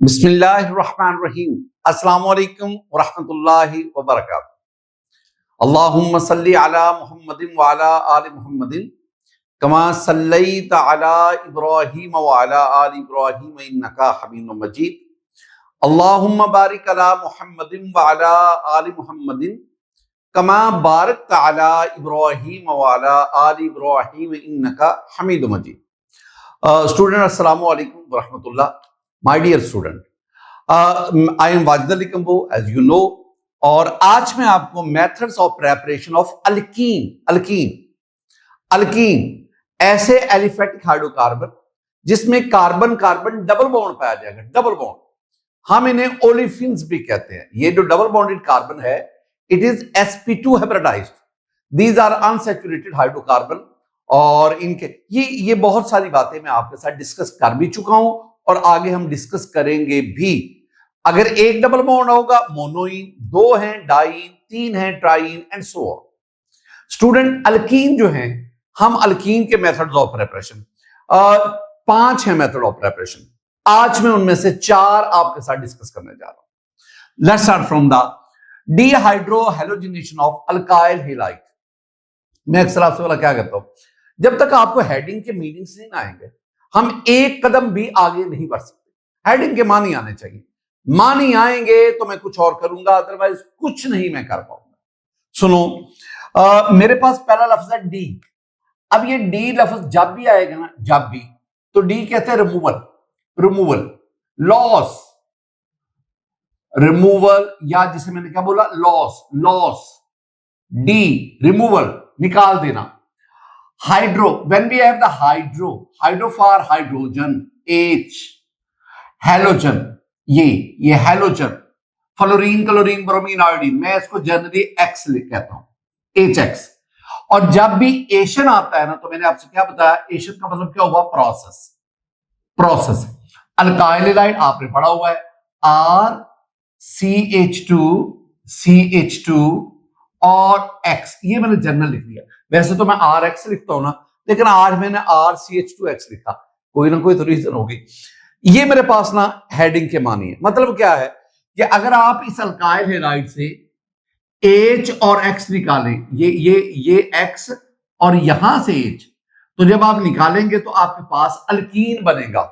बिस्मिल्लाहिर्रहमानिर्रहीम। अस्सलामु अलैकुम वरहमतुल्लाहि वबरकातुहू। अल्लाहुम्मा सल्लि अला मुहम्मदिन व अला आलि मुहम्मदिन कमा सल्लैत अला इब्राहीम व अला आलि इब्राहीम इन्नका हमीदुम मजीद। अल्लाहुम्मा बारिक अला मुहम्मदिन व अला आलि मुहम्मदिन कमा बारकत अला इब्राहीम व अला आलि इब्राहीम इन्नका हमीदुम मजीद। स्टूडेंट अस्सलामु अलैकुम वरहमतुल्लाह। My dear student, I am Wajid Ali Kamboh as you know, और आज मैं आपको methods of preparation of alkene ऐसे एलिफेटिक हाइड्रोकार्बन जिसमें कार्बन कार्बन डबल बॉन्ड पाया जाएगा। डबल बॉन्ड हम इन्हें ओलिफिन्स भी कहते हैं। ये जो डबल बॉन्डेड कार्बन है, it is sp2 hybridised. These are unsaturated hydrocarbon. और इनके ये बहुत सारी बातें मैं आपके साथ डिस्कस कर भी चुका हूं और आगे हम डिस्कस करेंगे भी। अगर एक डबल बॉन्ड होगा मोनोइन, दो हैं डाइन, तीन हैं triene and so on. Student, alkene जो हैं, हम अल्कीन के मेथड्स ऑफ प्रिपरेशन 5 हैं मेथड ऑफ प्रिपरेशन। आज मैं उनमें से 4 आपके साथ डिस्कस करने जा रहा हूं। Let's start from the dehydrohalogenation of alkyl halide. मैं अक्सर आपसे वाला क्या करता हूं, जब तक आपको हेडिंग के मीनिंग्स नहीं आएंगे हम एक कदम भी आगे नहीं बढ़ सकते। हेडिंग के मानी आने चाहिए, मानी आएंगे तो मैं कुछ और करूंगा, अदरवाइज कुछ नहीं मैं कर पाऊंगा। सुनो, मेरे पास पहला लफ्ज है डी। अब ये डी लफ्ज जब भी आएगा ना, जब भी, तो डी कहते हैं रिमूवल, लॉस, रिमूवल, या जिसे मैंने क्या बोला, लॉस। डी रिमूवल, निकाल देना। Hydro, when we have the hydro for hydrogen, H, halogen, ये halogen, fluorine, chlorine, bromine, iodine, मैं इसको जनरली X कहता हूं, HX। और जब भी एशन आता है ना, तो मैंने आपसे क्या बताया, एशन का मतलब क्या हुआ, प्रोसेस। अल्काइल हैलाइड आपने पढ़ा हुआ है, RCH2 और X, ये मैंने जनरल लिख दिया। वैसे तो मैं RX लिखता हूं ना, लेकिन आज मैंने RCH2X लिखा, कोई ना कोई तो रीजन होगी। ये मेरे पास ना हेडिंग के मानी है। मतलब क्या है कि अगर आप इस अल्काइल हैलाइड से H और X निकालें, ये X और यहां से H, तो जब आप निकालेंगे तो आपके पास अल्कीन बनेगा।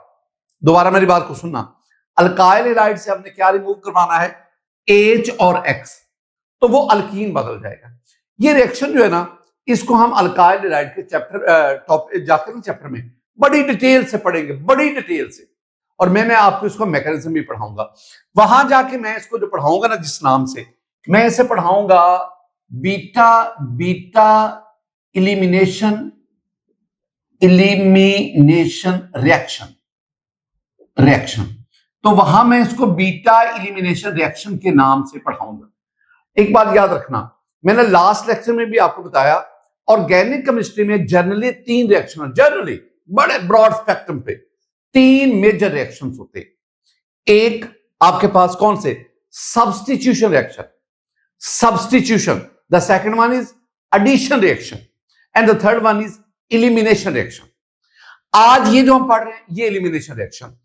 दोबारा मेरी बात को सुनना, अल्काइल हैलाइड से हमने क्या रिमूव करवाना है, H और X, तो वो अल्कीन बदल जाएगा। ये रिएक्शन जो है ना, इसको हम अल्काइल हैलाइड के चैप्टर में बड़ी डिटेल से पढ़ेंगे, बड़ी डिटेल से। और मैंने आपको इसको मैकेनिज्म भी पढ़ाऊंगा। वहां जाके मैं इसको जो पढ़ाऊंगा ना, जिस नाम से मैं इसे पढ़ाऊंगा, बीटा इलिमिनेशन रिएक्शन। तो वहां मैं इसको बीटा इलिमिनेशन रिएक्शन के नाम से पढ़ाऊंगा। एक बात याद रखना, मैंने लास्ट लेक्चर में भी आपको बताया, ऑर्गेनिक केमिस्ट्री में जनरली 3 रिएक्शन, जनरली बड़े ब्रॉड स्पेक्ट्रम पे 3 मेजर रिएक्शंस होते हैं। एक आपके पास कौन से, substitution reaction, the second one is addition reaction and the third one is elimination reaction. आज ये जो हम पढ़ रहे हैं ये इलिमिनेशन रिएक्शन,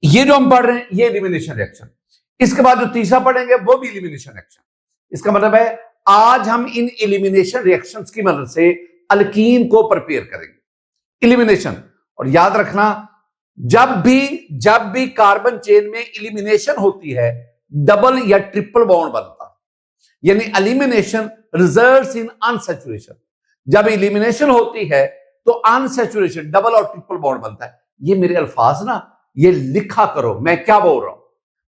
ये जो हम पढ़ रहे हैं ये इलिमिनेशन रिएक्शन। इसके बाद जो तीसरा पढ़ेंगे वो भी इलिमिनेशन रिएक्शन। इसका मतलब है आज हम इन इलिमिनेशन रिएक्शंस की मदद से अल्कीन को प्रिपेयर करेंगे, इलिमिनेशन। और याद रखना, जब भी कार्बन चेन में इलिमिनेशन होती है, डबल या ट्रिपल बॉन्ड बनता है, यानी एलिमिनेशन रिजल्ट्स इन अनसैचुरेशन। जब इलिमिनेशन होती है तो अनसैचुरेशन, डबल और ट्रिपल बॉन्ड बनता है। ये मेरे अल्फाज ना, ये लिखा करो, मैं क्या बोल रहा हूं।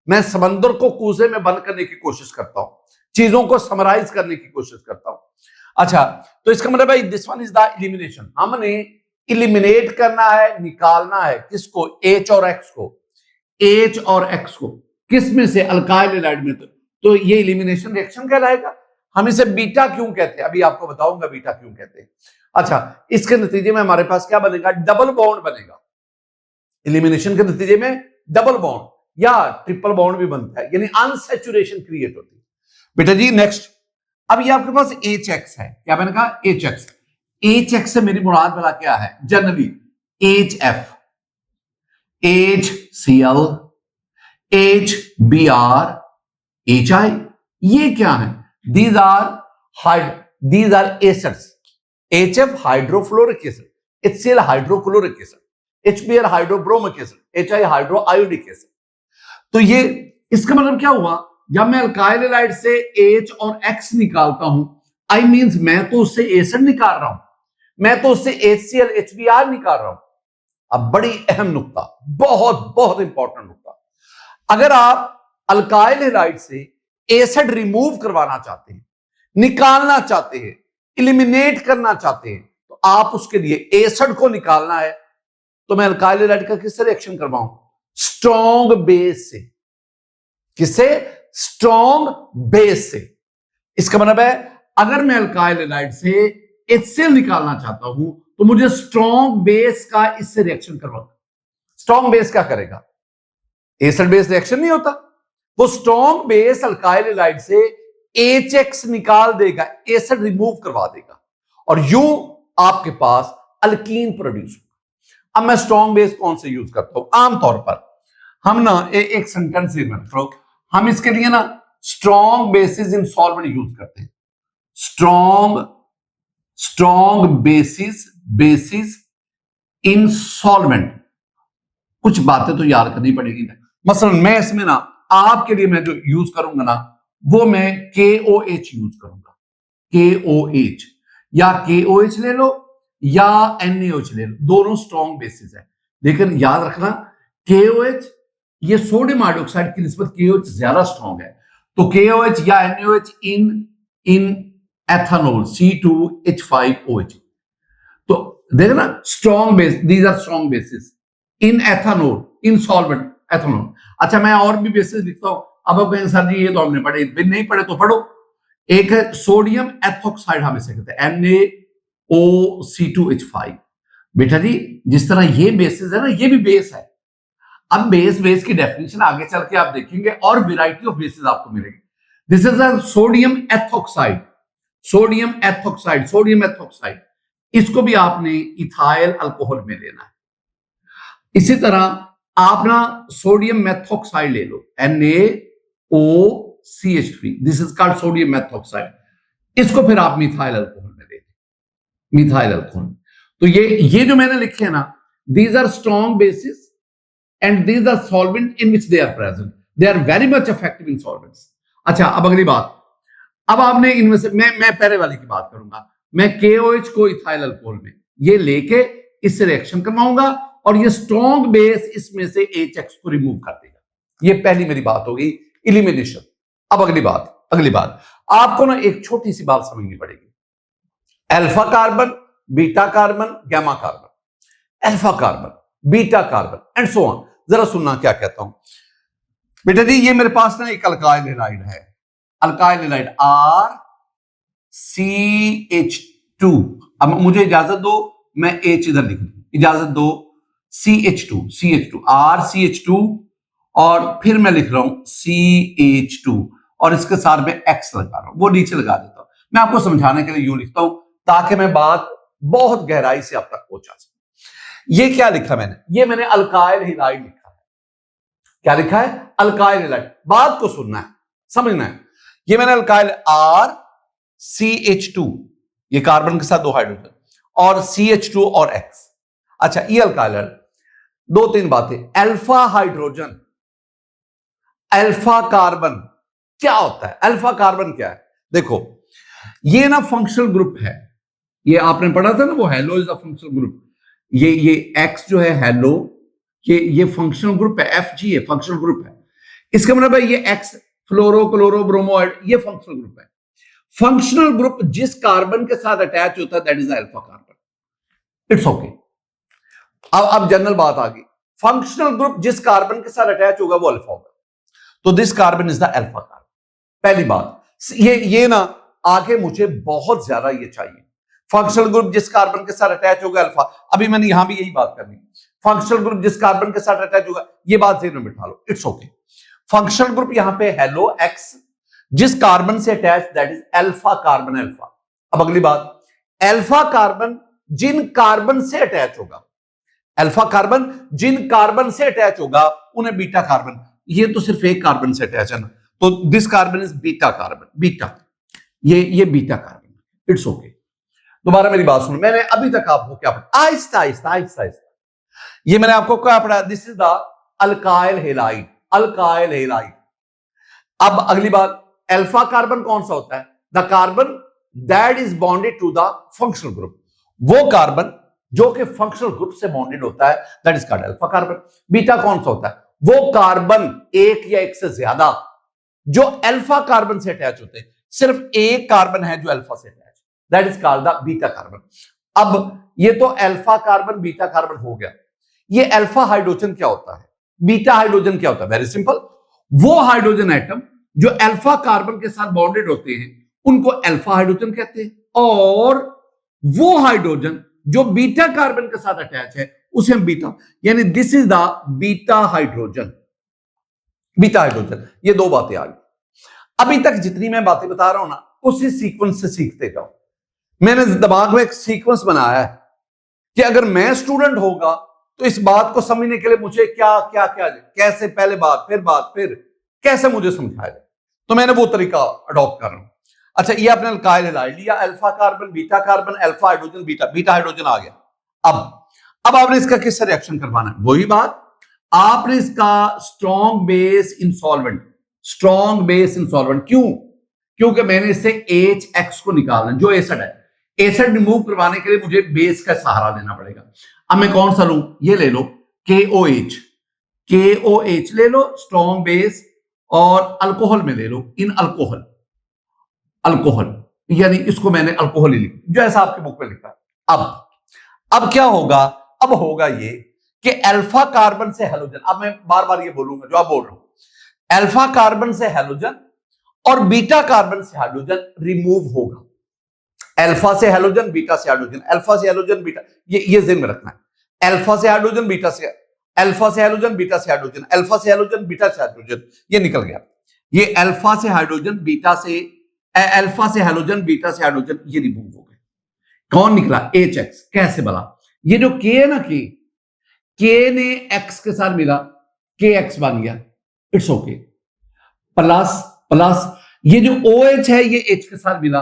मैं समंदर को कूजे में बंद करने की कोशिश करता हूं, चीजों को समराइज करने की कोशिश करता हूं। अच्छा, तो इसका मतलब है this one is the elimination. हमने इलिमिनेट करना है, निकालना है किसको, H और X को किस में से, अल्काइल हैलाइड में। तो ये इलिमिनेशन रिएक्शन कहलाएगा। हम इसे बीटा क्यों कहते हैं, अभी आपको बताऊंगा बीटा क्यों कहते हैं। अच्छा, इसके नतीजे में हमारे पास क्या बनेगा, डबल बॉन्ड बनेगा। इलिमिनेशन के नतीजे में डबल बॉन्ड या ट्रिपल बॉन्ड भी बनता है, यानी अनसैचुरेशन क्रिएट होती है। बेटा जी नेक्स्ट, अब ये आपके पास HX है, क्या मैंने कहा, HX से मेरी मुराद वाला क्या है, generally HF, HCl, HBr HI, ये क्या है? These are acids. HF hydrofluoric acid, HCl hydrochloric acid, HBr hydrobromic acid, HI hydroiodic acid. तो ये इसका मतलब क्या हुआ? जब मैं अल्काइल हैलाइड से H और X निकालता हूं, आई मींस मैं तो उससे एसिड निकाल रहा हूं, मैं तो उससे HCl HBr निकाल रहा हूं। अब बड़ी अहम नुक्ता, बहुत बहुत इंपॉर्टेंट नुक्ता, अगर आप अल्काइल हैलाइड से एसिड रिमूव करवाना चाहते हैं, निकालना चाहते हैं, इलिमिनेट करना चाहते हैं, तो आप उसके लिए एसिड को निकालना है, तो मैं अल्काइल हैलाइड का किससे रिएक्शन करवाऊं? स्ट्रॉन्ग बेस से। किससे? स्ट्रॉन्ग बेस से। इसका मतलब है अगर मैं अल्काइल हैलाइड से HCl निकालना चाहता हूं तो मुझे स्ट्रॉन्ग बेस का इससे रिएक्शन करवाना। स्ट्रॉन्ग बेस क्या करेगा? एसिड बेस रिएक्शन नहीं होता, वो स्ट्रॉन्ग बेस अल्काइल हैलाइड से HX निकाल देगा, एसिड रिमूव करवा देगा, और यूं आपके पास अल्कीन प्रोड्यूस होगा। अब मैं स्ट्रॉन्ग बेस कौन से यूज करता हूं? आमतौर पर हम ना एक सेंटेंस में हम इसके लिए ना स्ट्रॉन्ग बेसिस इन सॉल्वेंट यूज करते हैं। स्ट्रॉन्ग बेसिस इन सॉल्वेंट। कुछ बातें तो याद करनी पड़ेगी ना। मसलन मैं इसमें ना आपके लिए मैं जो यूज करूंगा ना, वो मैं KOH यूज करूंगा। KOH या KOH ले लो या NaOH ले लो, दोनों स्ट्रॉन्ग बेसिस है। लेकिन याद रखना KOH ये सोडियम हाइड्रोक्साइड की निस्बत KOH ज्यादा स्ट्रॉन्ग है, तो KOH या NaOH इन एथेनॉल C2H5OH। तो देखना strong base, these are strong bases in ethanol, in solvent ethanol. अच्छा, मैं और भी बेसिस लिखता हूं। अब आप कहें सर जी ये तो हमने पढ़े, नहीं पढ़े तो पढ़ो। एक है सोडियम एथोक्साइड, हम इसे कहते हैं NaOC2H5। बेटा जी जिस तरह ये बेसिस है ना, ये भी बेस है। अब बेस की डेफिनेशन आगे चल के आप देखेंगे और वैरायटी ऑफ बेसिस आपको मिलेगी। This is a sodium ethoxide, sodium ethoxide. इसको भी आपने इथाइल अल्कोहल में लेना है। इसी तरह आप ना सोडियम मेथोक्साइड ले लो, NaOCH3, this is called sodium methoxide. इसको फिर आप मिथाइल अल्कोहल में ले लें, मिथाइल अल्कोहल। तो ये जो मैंने लिखे हैं ना, these are strong bases and these are solvent in which they are present. They are very much effective in solvents. अच्छा, अब अगली बात, अब आपने इनमें से मैं पहले वाली की बात करूंगा। मैं KOH को इथाइल अल्कोहल में ये लेके इससे रिएक्शन करवाऊंगा और ये स्ट्रॉन्ग बेस इसमें से HX को रिमूव कर देगा। ये पहली मेरी बात हो गई, इलिमिनेशन। अब अगली बात आपको ना एक छोटी सी बात समझनी पड़ेगी। Alpha carbon, beta carbon, gamma carbon, alpha carbon, beta carbon and so on. जरा सुनना क्या कहता हूं बेटा जी। ये मेरे पास ना एक अल्काइल हैलाइड है, अल्काइल हैलाइड RCH2। अब मुझे इजाजत दो, मैं H इधर लिख दूं, इजाजत दो। CH2 RCH2 और फिर मैं लिख रहा हूं CH2 और इसके साथ में X लगा रहा हूं, वो नीचे लगा देता हूं। मैं आपको समझाने के लिए यूं लिखता हूं ताकि मैं बात बहुत गहराई से आप तक पहुंचा सकूं। ये क्या लिखा मैंने? ये मैंने अल्काइल हैलाइड लिखा है। क्या लिखा है? Alkyl halide. बात को सुनना है, समझना है। ये मैंने अल्काइल RCH2, ये कार्बन के साथ 2 हाइड्रोजन, और CH2 और X। अच्छा, ये अल्काइल हैलाइड। 2-3 बातें। अल्फा हाइड्रोजन, अल्फा कार्बन क्या होता है? अल्फा कार्बन क्या है? देखो, ये ना फंक्शनल ग्रुप है। ये आपने पढ़ा था ना, वो hello is a functional group. ये X जो है हेलो, ये फंक्शनल ग्रुप है। FG है फंक्शनल ग्रुप है। इसका मतलब है ये X फ्लोरो क्लोरो ब्रोमोइड, ये फंक्शनल ग्रुप है। फंक्शनल ग्रुप जिस कार्बन के साथ अटैच होता है that is alpha carbon. It's okay. अब जनरल बात आ गई। फंक्शनल ग्रुप जिस कार्बन के साथ अटैच होगा वो अल्फा होगा, तो this carbon is the alpha carbon. पहली बात ये ना आगे मुझे बहुत ज्यादा ये चाहिए। फंक्शनल ग्रुप जिस कार्बन के साथ अटैच होगा अल्फा। अभी मैंने यहां भी यही बात करनी। फंक्शनल ग्रुप जिस कार्बन के साथ अटैच होगा, ये बात ज़हन में बिठा लो, इट्स ओके। फंक्शनल ग्रुप यहां पे हेलो X, जिस कार्बन से attach that is alpha carbon alpha. अब अगली बात, अल्फा कार्बन जिन कार्बन से अटैच होगा, अल्फा कार्बन जिन कार्बन से अटैच होगा उन्हें बीटा कार्बन। ये तो सिर्फ एक कार्बन से अटैच है ना, तो this carbon is beta carbon, beta, ये बीटा कार्बन, इट्स ओके। दोबारा मेरी बात सुनो, मैंने अभी तक आपको क्या पढ़ा, आहिस्ता आहिस्ता आहिस्ता आहिस्ता, ये मैंने आपको क्या पढ़ा, this is the alkyl halide, alkyl halide. अब अगली बात, अल्फा कार्बन कौन सा होता है, the carbon that is bonded to the functional group, वो कार्बन जो कि फंक्शनल ग्रुप से बॉन्डेड होता है, that is called alpha carbon. Beta कौन सा होता है, वो कार्बन एक या एक से ज्यादा जो अल्फा कार्बन से अटैच होते हैं, सिर्फ एक कार्बन है जो अल्फा से attach, that is called the beta carbon. अब ये तो अल्फा कार्बन बीटा कार्बन हो गया, ये अल्फा हाइड्रोजन क्या होता है, बीटा हाइड्रोजन क्या होता है, वेरी सिंपल, वो हाइड्रोजन एटम जो अल्फा कार्बन के साथ बॉन्डेड होते हैं उनको अल्फा हाइड्रोजन कहते हैं, और वो हाइड्रोजन जो बीटा कार्बन के साथ अटैच है उसे हम बीटा, यानी this is the beta hydrogen, beta hydrogen. ये दो बातें आ गई। अभी तक जितनी मैं बातें बता रहा हूं ना, उसी सीक्वेंस से सीखते जाओ। मैंने दिमाग में एक सीक्वेंस बनाया है कि अगर मैं स्टूडेंट होगा तो इस बात को समझने के लिए मुझे क्या क्या क्या कैसे, पहले बात फिर कैसे मुझे समझाया जाए, तो मैंने वो तरीका अडॉप्ट कर रहा हूं। अच्छा, ये आपने अल्काइल हैलाइड लिया, alpha carbon beta carbon, alpha hydrogen beta, beta hydrogen आ गया। अब आपने इसका किससे रिएक्शन करवाना है, वही बात, आपने इसका strong base insolvent, strong base insolvent, क्योंकि मैंने इससे HX को निकालना, जो एसिड है, एसिड रिमूव करवाने के लिए मुझे बेस का सहारा लेना पड़ेगा। अब मैं कौन सा लूं, ये ले लो KOH, KOH ले लो स्ट्रॉन्ग बेस, और अल्कोहल में ले लो इन अल्कोहल, अल्कोहल, यानी इसको मैंने अल्कोहल ही लिखा जैसा आपके बुक में लिखा। अब क्या होगा, अब होगा ये कि अल्फा कार्बन से हैलोजन, अब मैं बार बार ये बोलूंगा जो आप बोल रहा हूं, अल्फा कार्बन से हैलोजन और बीटा कार्बन से हाइड्रोजन रिमूव होगा, अल्फा से हैलोजन बीटा से हाइड्रोजन, अल्फा से हैलोजन बीटा, ये ज़हन में रखना है, अल्फा से हाइड्रोजन बीटा से, अल्फा से हैलोजन बीटा से हाइड्रोजन, अल्फा से हैलोजन बीटा से हाइड्रोजन, ये निकल गया, ये अल्फा से हाइड्रोजन बीटा से, अल्फा से हैलोजन बीटा से हाइड्रोजन, ये रिमूव हो गए। कौन निकला, HX। कैसे बला, ये जो K है ना, K ने X के साथ मिला, KX बन गया, इट्स ओके, प्लस प्लस ये जो OH है ये H के साथ मिला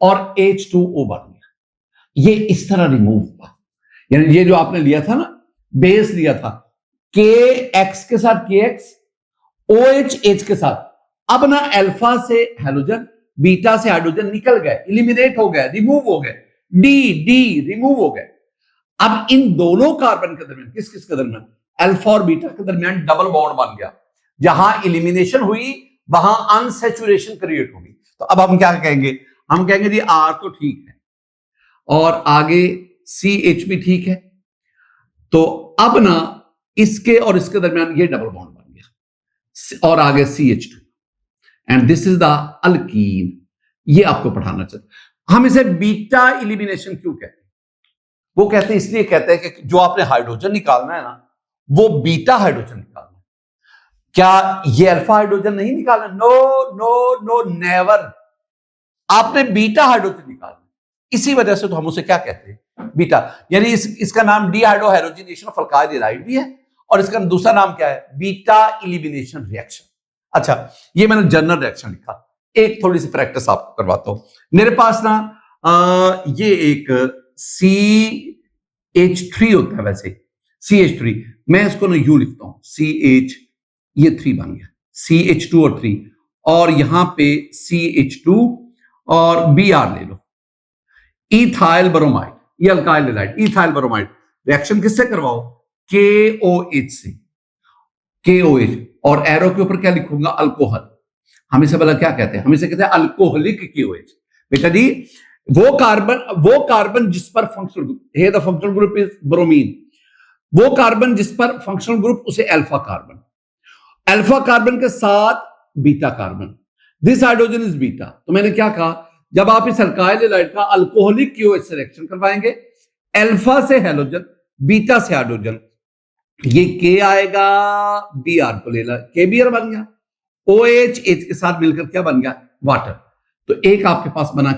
और H2O बन गया, ये इस तरह रिमूव हुआ। यानी ये जो आपने लिया था ना, बेस लिया था, KX के साथ KX, OH H के साथ, अब ना अल्फा से हैलोजन बीटा से हाइड्रोजन निकल गए, इलिमिनेट हो गए, रिमूव हो गए, डी रिमूव हो गए। अब इन दोनों कार्बन के दरमियान, किस किस के दरमियान, अल्फा और बीटा के दरमियान डबल बॉन्ड बन गया, जहां इलिमिनेशन हुई वहां अनसैचुरेशन क्रिएट होगी। तो अब हम क्या कहेंगे, हम कहेंगे जी R तो ठीक है और आगे CH भी ठीक है, तो अब ना इसके और इसके दरमियान ये डबल बॉन्ड बन गया और आगे CH2, and this is the alkyne. ये आपको पढ़ाना चाहिए। हम इसे बीटा इलिमिनेशन क्यों कहते हैं, वो कहते हैं इसलिए कहते हैं कि जो आपने हाइड्रोजन निकालना है ना, वो बीटा हाइड्रोजन निकालना है। क्या ये अल्फा हाइड्रोजन नहीं निकालना, नो नो नो नेवर, आपने बीटा हाइड्रोजन निकालना। इसी वजह से तो हम उसे क्या कहते हैं, बीटा। यानी इसका नाम डीहाइड्रोहाइड्रोजिनेशन ऑफ अल्काइल हैलाइड भी है और इसका दूसरा नाम क्या है, बीटा इलिमिनेशन रिएक्शन। अच्छा, ये मैंने जनरल रिएक्शन लिखा, एक थोड़ी सी प्रैक्टिस आपको करवाता हूं। मेरे पास ना ये एक CH3 होता है, वैसे CH3, मैं इसको ना यूं लिखता हूं, CH, ये 3 बन गया, CH2 और 3, और यहां पे CH2 और Br ले लो, इथाइल ब्रोमाइड, ये alkyl halide, ethyl bromide. Reaction किससे करवाओ, KOH से, KOH, और एरो के ऊपर क्या लिखूंगा, अल्कोहल। हम इसे भला क्या कहते हैं, हम इसे कहते हैं अल्कोहलिक KOH। बेटा जी, वो कार्बन जिस पर फंक्शनल ग्रुप है, the functional group is bromine, वो कार्बन जिस पर फंक्शनल ग्रुप उसे अल्फा कार्बन, अल्फा कार्बन के साथ beta carbon, this hydrogen is beta. तो मैंने क्या कहा, जब आप इस अल्काइल हैलाइड का अल्कोहलिक KOH से रिएक्शन करवाएंगे, अल्फा से हैलोजन बीटा से हाइड्रोजन, ये K आएगा, Br को ले ला, KBr बन गया, OH H के साथ मिलकर क्या बन गया, वाटर। तो एक आपके पास बना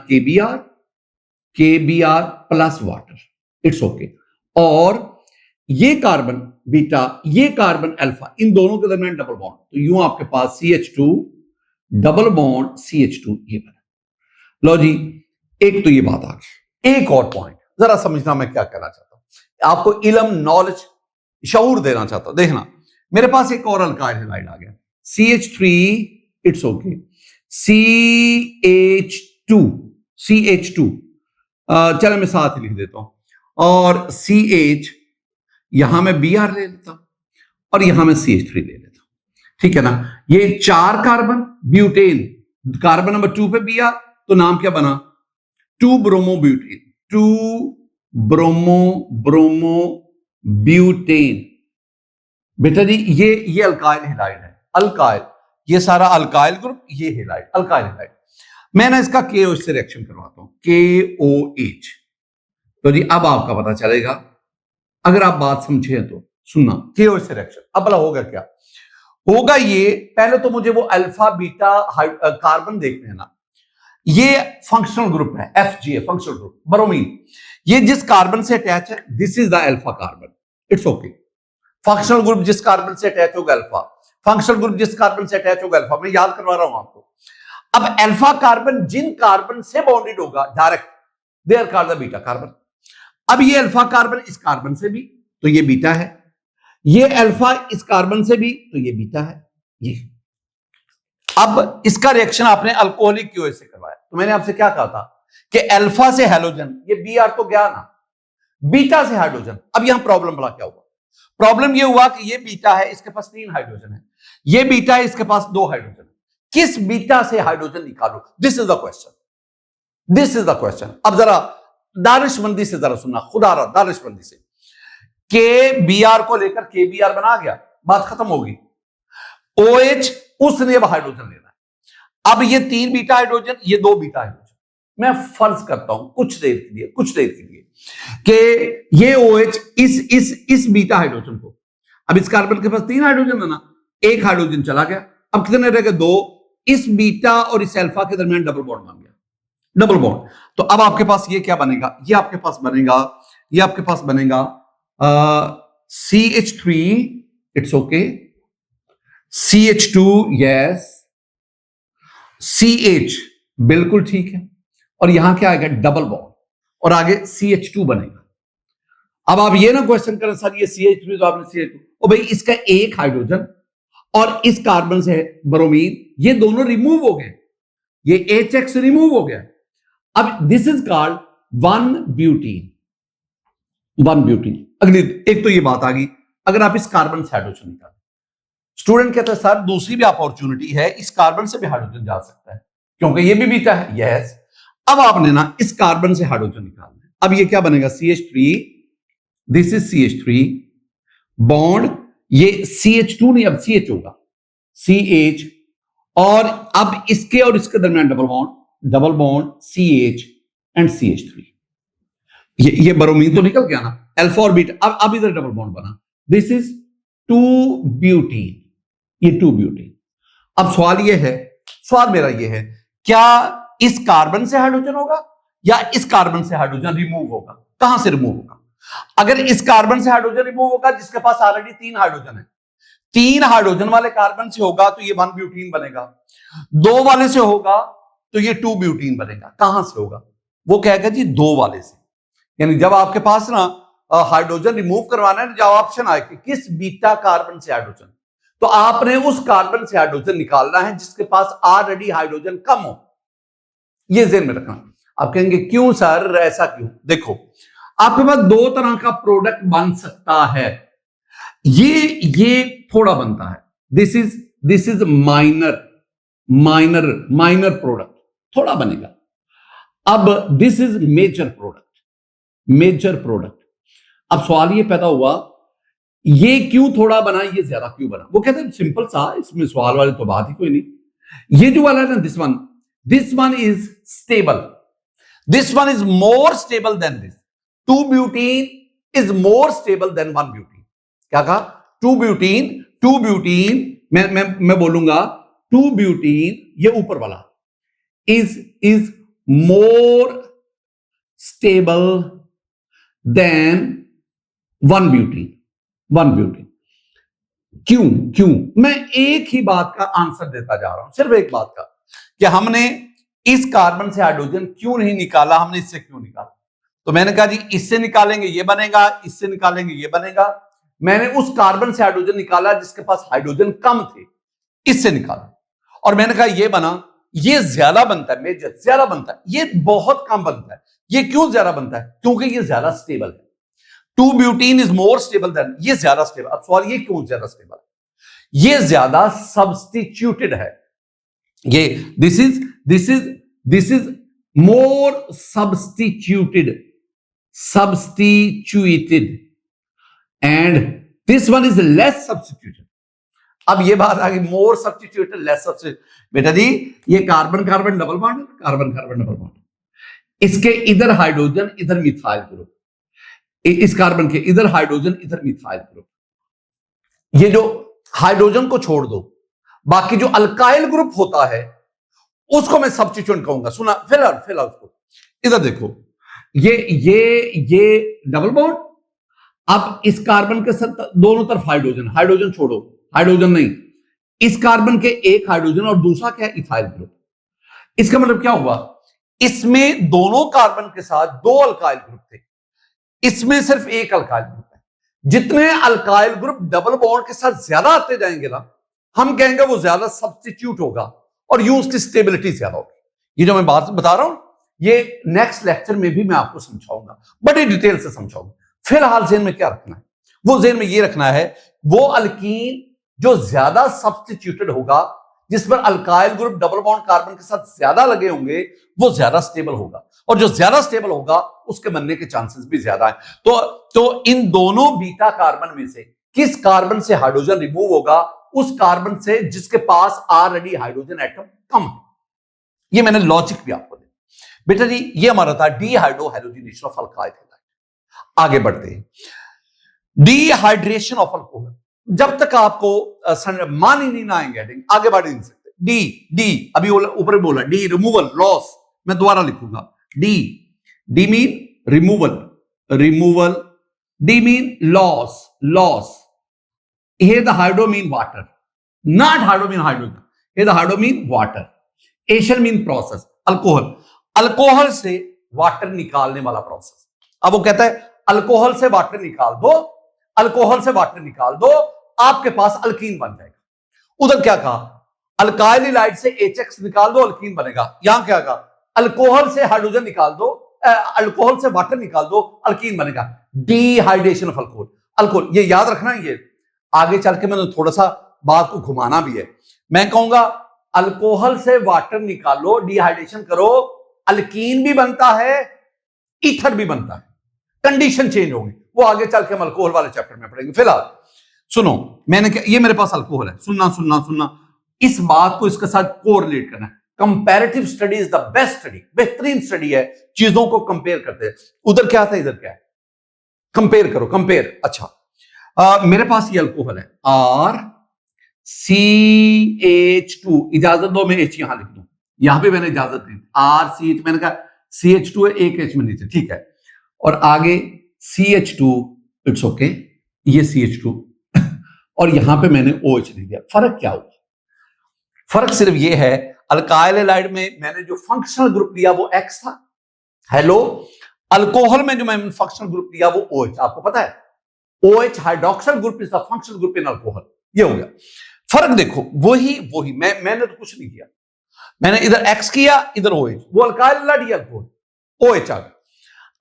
KBr plus water, it's okay. और ये कार्बन बीटा, ये कार्बन अल्फा, इन दोनों के दरमियान डबल बॉन्ड, तो यूं आपके पास CH2 डबल बॉन्ड CH2 ये बना। लो जी, एक तो ये बात आ गई। एक और पॉइंट जरा समझना मैं क्या कहना चाहता हूं, आपको इल्म, नॉलेज, शऊर देना चाहता हूं। देखना, मेरे पास एक और अल्काइल हैलाइड आ गया, CH3, इट्स ओके, CH2, चलो मैं साथ ही लिख देता हूं, और CH, यहां मैं Br ले लेता हूं और यहां मैं CH3 ले लेता हूं, ठीक है ना। ये 4 कार्बन, ब्यूटेन, कार्बन नंबर 2 पे Br, तो नाम क्या बना, 2 ब्रोमो ब्यूटेन, 2 ब्रोमो ब्यूटेन। बेटा जी ये अल्काइल हैलाइड है, अल्काइल, ये सारा अल्काइल ग्रुप, ये हैलाइड, अल्काइल हैलाइड। मैं ना इसका KOH से रिएक्शन करवाता हूं, KOH। तो जी अब आपका पता चलेगा, अगर आप बात समझे तो सुनना, KOH से रिएक्शन। अब भला होगा क्या, होगा ये, पहले तो मुझे वो अल्फा बीटा कार्बन देखने हैं ना, ये फंक्शनल ग्रुप है, FGA फंक्शनल ग्रुप, ब्रोमीन, ये जिस कार्बन से अटैच है, this is the alpha carbon, it's okay. Functional group जिस कार्बन से अटैच होगा अल्फा, फंक्शनल ग्रुप जिस कार्बन से अटैच होगा अल्फा, मैं याद करवा रहा हूं आपको। अब अल्फा कार्बन जिन कार्बन से बॉन्डेड होगा direct, they are called the beta carbon. अब ये अल्फा कार्बन इस कार्बन से भी, तो ये बीटा है, ये अल्फा इस कार्बन से भी, तो ये बीटा है, ये। अब इसका रिएक्शन आपने अल्कोहलिक क्यों से करवाया, तो मैंने आपसे क्या कहा था कि अल्फा से हैलोजन, ये Br तो गया ना, बीटा से हाइड्रोजन। अब यहां प्रॉब्लम बड़ा क्या हुआ, प्रॉब्लम ये हुआ कि ये बीटा है, इसके पास 3 हाइड्रोजन है, ये बीटा है, इसके पास 2 हाइड्रोजन है, किस बीटा से हाइड्रोजन निकालो, this is the question, this is the question. अब जरा दानिशमंदी से जरा सुनना, खुदा रहा दानिशमंदी से, के Br को लेकर KBr बना गया, बात खत्म होगी। OH, उसने अब हाइड्रोजन लेना है, अब ये 3 बीटा हाइड्रोजन, ये 2 बीटा हाइड्रोजन। मैं फर्ज करता हूं कुछ देर के लिए कि ये OH इस बीटा हाइड्रोजन को, अब इस कार्बन के पास 3 हाइड्रोजन है ना, 1 हाइड्रोजन चला गया, अब कितने रह गए, 2, इस बीटा और इस अल्फा के दरमियान डबल बॉन्ड बन गया, डबल बॉन्ड। तो अब आपके पास ये क्या बनेगा, ये आपके पास बनेगा, ये आपके पास बनेगा CH3, it's okay, CH2, yes, CH, बिल्कुल ठीक है, और यहां क्या आएगा, डबल बॉन्ड, और आगे CH2 बनेगा। अब आप ये ना क्वेश्चन करें सर ये CH3 तो आपने CH2, ओ भाई इसका 1 हाइड्रोजन और इस कार्बन से ब्रोमीन, ये दोनों रिमूव हो गए, ये HX रिमूव हो गया। अब this is called 1 butene, 1 butene. अगली एक तो ये बात आ गई, अगर आप इस कार्बन से हाइड्रोजन निकालें, स्टूडेंट कहते हैं सर दूसरी भी अपॉर्चुनिटी है, इस कार्बन से भी हाइड्रोजन जा सकता है क्योंकि ये भी बीटा है, यस। अब आपने ना इस कार्बन से हाइड्रोजन निकालना है, अब ये क्या बनेगा, CH3, this is CH3 bond, ये CH2 नहीं, अब CH होगा, CH, और अब इसके और इसके दरमियान double bond CH and CH3, ये ब्रोमीन तो निकल गया ना, अल्फा और बीटा, अब इधर डबल बॉन्ड बना, दिस इज 2 ब्यूटीन, ये 2 ब्यूटीन। अब सवाल ये है, सवाल मेरा ये है, क्या इस कार्बन से हाइड्रोजन होगा या इस कार्बन से हाइड्रोजन रिमूव होगा, कहां से रिमूव होगा? अगर इस कार्बन से हाइड्रोजन रिमूव होगा जिसके पास ऑलरेडी 3 हाइड्रोजन है, 3 हाइड्रोजन वाले कार्बन से होगा तो ये 1 ब्यूटीन बनेगा, 2 वाले से होगा तो ये 2 ब्यूटीन बनेगा। कहां से होगा? वो कहेगा जी 2 वाले से, यानी जब आपके पास ना हाइड्रोजन रिमूव करवाना है, जब ऑप्शन आए कि किस बीटा कार्बन से हाइड्रोजन, तो आपने उस कार्बन से हाइड्रोजन निकालना है जिसके पास ऑलरेडी हाइड्रोजन कम हो, ये ज़हन में रखना। आप कहेंगे क्यों सर, ऐसा क्यों? देखो आपके पास 2 तरह का प्रोडक्ट बन सकता है, ये थोड़ा बनता है, दिस इज माइनर प्रोडक्ट, थोड़ा बनेगा। अब दिस इज मेजर प्रोडक्ट। अब सवाल ये पैदा हुआ, ये क्यों थोड़ा बना, ये ज्यादा क्यों बना? वो कहते हैं सिंपल सा, इसमें सवाल वाली तो बात ही कोई नहीं। ये जो वाला है ना, this one is stable, this one is more stable then this. 2 butene is more stable then 1 butene. क्या कहा? 2 ब्यूटीन, मैं बोलूंगा 2 ब्यूटीन, ये ऊपर वाला is more stable then 1 butene. One butane. क्यों क्यों? मैं एक ही बात का आंसर देता जा रहा हूं, सिर्फ एक बात का, कि हमने इस कार्बन से हाइड्रोजन क्यों नहीं निकाला, हमने इससे क्यों निकाला। तो मैंने कहा जी इससे निकालेंगे ये बनेगा, इससे निकालेंगे ये बनेगा। मैंने उस कार्बन से हाइड्रोजन निकाला जिसके पास हाइड्रोजन कम थे, इससे निकाला, और मैंने कहा ये बना, ये ज्यादा बनता है, मेजर ज्यादा बनता है, ये बहुत कम बनता है। ये क्यों ज्यादा बनता है? क्योंकि ये ज्यादा स्टेबल है। 2 butene is more stable then, ये ज्यादा स्टेबल। अब सवाल ये क्यों ज्यादा स्टेबल है? ये ज्यादा सब्स्टिट्यूटेड है। ये this is more substituted and this one is less substituted. अब ये बात आ गई, मोर सब्स्टिट्यूटेड लेस सब्स्टिट्यूटेड। बेटा जी ये carbon carbon double bond, carbon carbon double bond, इसके इधर हाइड्रोजन इधर मिथाइल ग्रुप, इस कार्बन के इधर हाइड्रोजन इधर मिथाइल ग्रुप। ये जो हाइड्रोजन को छोड़ दो, बाकी जो अल्काइल ग्रुप होता है उसको मैं सब्स्टिट्यूएंट कहूंगा। सुना फिलहाल उसको इधर देखो, ये डबल बॉन्ड, अब इस कार्बन के साथ दोनों तरफ हाइड्रोजन, हाइड्रोजन छोड़ो, हाइड्रोजन नहीं, इस कार्बन के एक हाइड्रोजन और दूसरा क्या है, इथाइल ग्रुप। इसका मतलब क्या हुआ, इसमें दोनों कार्बन के साथ 2 अल्काइल ग्रुप थे, इसमें सिर्फ एक अल्काइल ग्रुप है। जितने अल्काइल ग्रुप डबल बॉन्ड के साथ ज्यादा आते जाएंगे ना, हम कहेंगे वो ज्यादा सब्स्टिट्यूट होगा और यूं उसकी स्टेबिलिटी ज्यादा होगी। ये जो मैं बात बता रहा हूं, ये नेक्स्ट लेक्चर में भी मैं आपको समझाऊंगा, बड़ी डिटेल से समझाऊंगा। फिलहाल जेन में क्या रखना है, वो जेन में ये रखना है, वो अल्कीन जो ज्यादा सब्स्टिट्यूटेड होगा, जिस पर alkyl group double bond carbon के साथ ज्यादा लगे होंगे, वो ज्यादा स्टेबल होगा, और जो ज्यादा स्टेबल होगा उसके बनने के चांसेस भी ज्यादा है। तो इन दोनों बीटा कार्बन में से किस कार्बन से हाइड्रोजन रिमूव होगा, उस कार्बन से जिसके पास ऑलरेडी हाइड्रोजन एटम कम है। ये मैंने लॉजिक भी आपको दिया। बेटा जी ये हमारा था dehydro hydrogenation of alkyl halide. आगे बढ़ते हैं, डीहाइड्रेशन ऑफ अल्कोहल। जब तक आपको मान ही नहीं आएंगे हेडिंग, आगे बढ़ नहीं सकते। डी अभी ऊपर बोला, डी रिमूवल, लॉस। मैं दोबारा लिखूंगा, D mean removal, D mean loss. Here the hydro mean water, not hydro mean hydrogen. Here the hydro mean water. Ation mean process. Alcohol से वाटर निकालने वाला प्रोसेस। अब वो कहता है अल्कोहल से वाटर निकाल दो, अल्कोहल से वाटर निकाल दो, आपके पास अल्कीन बन जाएगा। उधर क्या कहा, अल्काइल हैलाइड से HX निकाल दो, अल्कीन बनेगा। यहां क्या कहा, अल्कोहल से हाइड्रोजन निकाल दो, अल्कोहल से वाटर निकाल दो, अल्कीन बनेगा। Dehydration of alcohol. ये याद रखना, ये आगे चल के मैंने थोड़ा सा बात को घुमाना भी है। मैं कहूंगा अल्कोहल से वाटर निकालो, डिहाइड्रेशन करो, अल्कीन भी बनता है, ईथर भी बनता है। कंडीशन चेंज होगी, वो आगे चल के हम अल्कोहल वाले चैप्टर में पढ़ेंगे। फिलहाल सुनो, मैंने क्या, ये मेरे पास अल्कोहल है, सुनना, इस बात को इसके साथ कोरिलेट करना है। Comparative study is the best study, बेहतरीन स्टडी है, चीजों को कंपेयर करते हैं। उधर क्या था, इधर क्या है, कंपेयर करो, कंपेयर। अच्छा मेरे पास ये अल्कोहल है RCH2, इजाजत दो मैं H यहां लिख दूं, यहां पे मैंने इजाजत दी RCH, मैंने कहा CH2 है, एक H में नीचे, ठीक है, और आगे CH2, इट्स ओके, ये CH2 और यहां पे मैंने OH लिख दिया। फर्क क्या हुआ, फर्क सिर्फ ये है, अल्काइल हैलाइड में मैंने जो फंक्शनल ग्रुप लिया वो X था, हेलो, अल्कोहल में जो मैंने फंक्शनल ग्रुप लिया वो OH। आपको पता है OH hydroxyl group is the functional group in alcohol. ये हो गया फर्क। देखो वही मैंने तो कुछ नहीं किया, मैंने इधर X किया, इधर OH, वो अल्काइल हैलाइड, ये अल्कोहल, OH आ गया।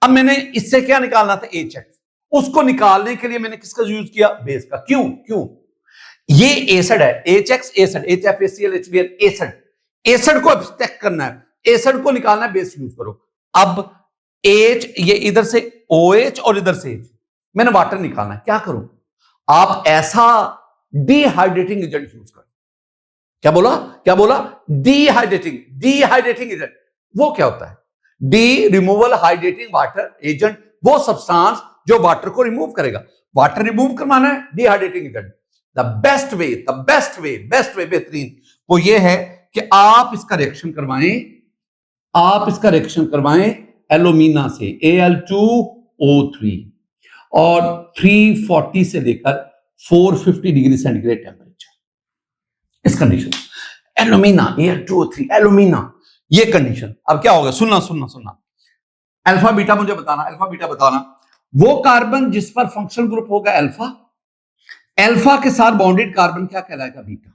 अब मैंने इससे क्या निकालना था, HX, उसको निकालने के लिए मैंने किसका यूज किया, बेस का। क्यों ये एसिड है, HX acid, HFACl HBl acid को एब्स्ट्रैक्ट करना है, एसिड को निकालना है, बेस यूज करो। अब H, ये इधर से OH और इधर से H, मैंने वाटर निकालना है, क्या करूं, आप ऐसा डिहाइड्रेटिंग एजेंट यूज करो। क्या बोला, डिहाइड्रेटिंग एजेंट। वो क्या होता है, D removal hydrating water agent, वो सब्सटेंस जो वाटर को रिमूव करेगा। वाटर रिमूव करवाना है, dehydrating agent. The best way बेहतरीन वो ये है कि आप इसका रिएक्शन करवाएं, एल्यूमिना से Al2O3, और 340 से लेकर 450 डिग्री सेंटीग्रेड टेम्परेचर। इस कंडीशन एल्यूमिना Al2O3 एल्यूमिना, ये कंडीशन। अब क्या होगा, सुनना सुनना सुनना, अल्फा बीटा मुझे बताना, अल्फा बीटा बताना। वो कार्बन जिस पर फंक्शनल ग्रुप होगा अल्फा, अल्फा के साथ बॉन्डेड कार्बन क्या कहलाएगा, बीटा।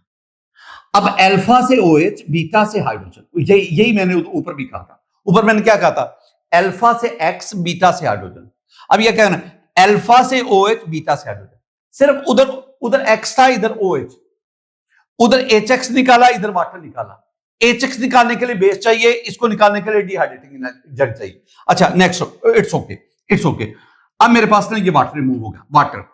अब अल्फा से OH, बीटा से हाइड्रोजन, यही मैंने ऊपर भी कहा था। ऊपर मैंने क्या कहा था, अल्फा से X, बीटा से हाइड्रोजन। अब यह कहना अल्फा से OH, बीटा से हाइड्रोजन। सिर्फ उधर X था, इधर OH, उधर HX निकाला, इधर वाटर निकाला। HX निकालने के लिए बेस चाहिए, इसको निकालने के लिए डिहाइड्रेटिंग एजेंट चाहिए। अच्छा next, it's okay, it's okay. अब मेरे पास ना ये वाटर रिमूव हो गया, वाटर।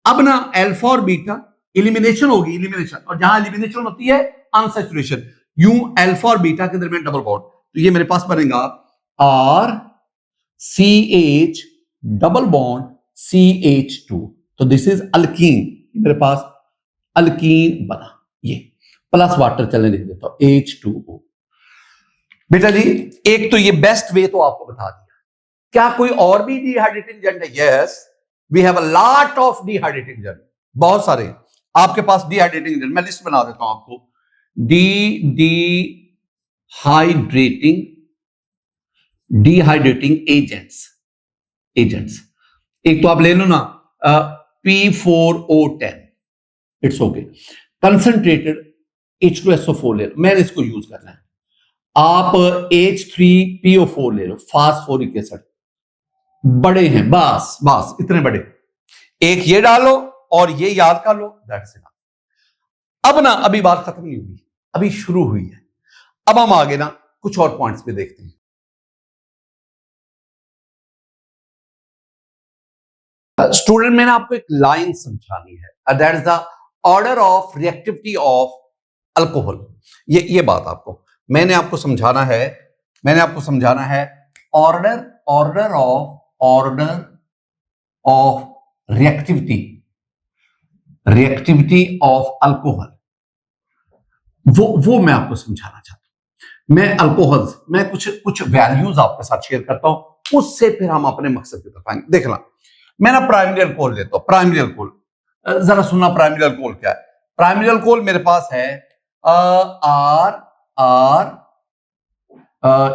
अब ना अल्फा और बीटा एलिमिनेशन होगी, एलिमिनेशन, और जहां एलिमिनेशन होती है अनसैचुरेशन, यूं अल्फा और बीटा के दरमियान डबल बॉन्ड, तो ये मेरे पास बनेगा RCH डबल बॉन्ड CH2, तो दिस इज अल्कीन, मेरे पास अल्कीन बना। ये प्लस वाटर चलने दे देता हूं, H2O। बेटा जी एक तो ये बेस्ट वे तो आपको बता दिया, क्या कोई और भी डिहाइड्रेटिंग एजेंट है? Yes, we have a lot of dehydrating agent, बहुत सारे आपके पास डिहाइड्रेटिंग एजेंट। मैं लिस्ट बना देता हूं आपको, डिहाइड्रेटिंग एजेंट्स। एक तो आप ले लो ना P4O10, it's okay. Concentrated H2SO4 ले लो, मैंने इसको यूज करना है। आप H3PO4 ले लो, फास्फोरिक एसिड, बड़े हैं, बस इतने बड़े। एक ये डालो और ये याद कर लो, दैट्स इनफ। अब ना अभी बात खत्म नहीं हुई, अभी शुरू हुई है। अब हम आगे ना कुछ और पॉइंट्स पे देखते हैं। स्टूडेंट मैंने आपको एक लाइन समझानी है, that is the order of reactivity of alcohol. ये बात आपको मैंने आपको समझाना है, order of reactivity of alcohol, वो मैं आपको समझाना चाहता हूं। मैं अल्कोहल्स मैं कुछ वैल्यूज आपके साथ शेयर करता हूं, उससे फिर हम अपने मकसद की तरफ आएंगे। देखना, मैं ना प्राइमरी अल्कोहल लेता हूं, प्राइमरी अल्कोहल, जरा सुनना प्राइमरी अल्कोहल क्या है। प्राइमरी अल्कोहल मेरे पास है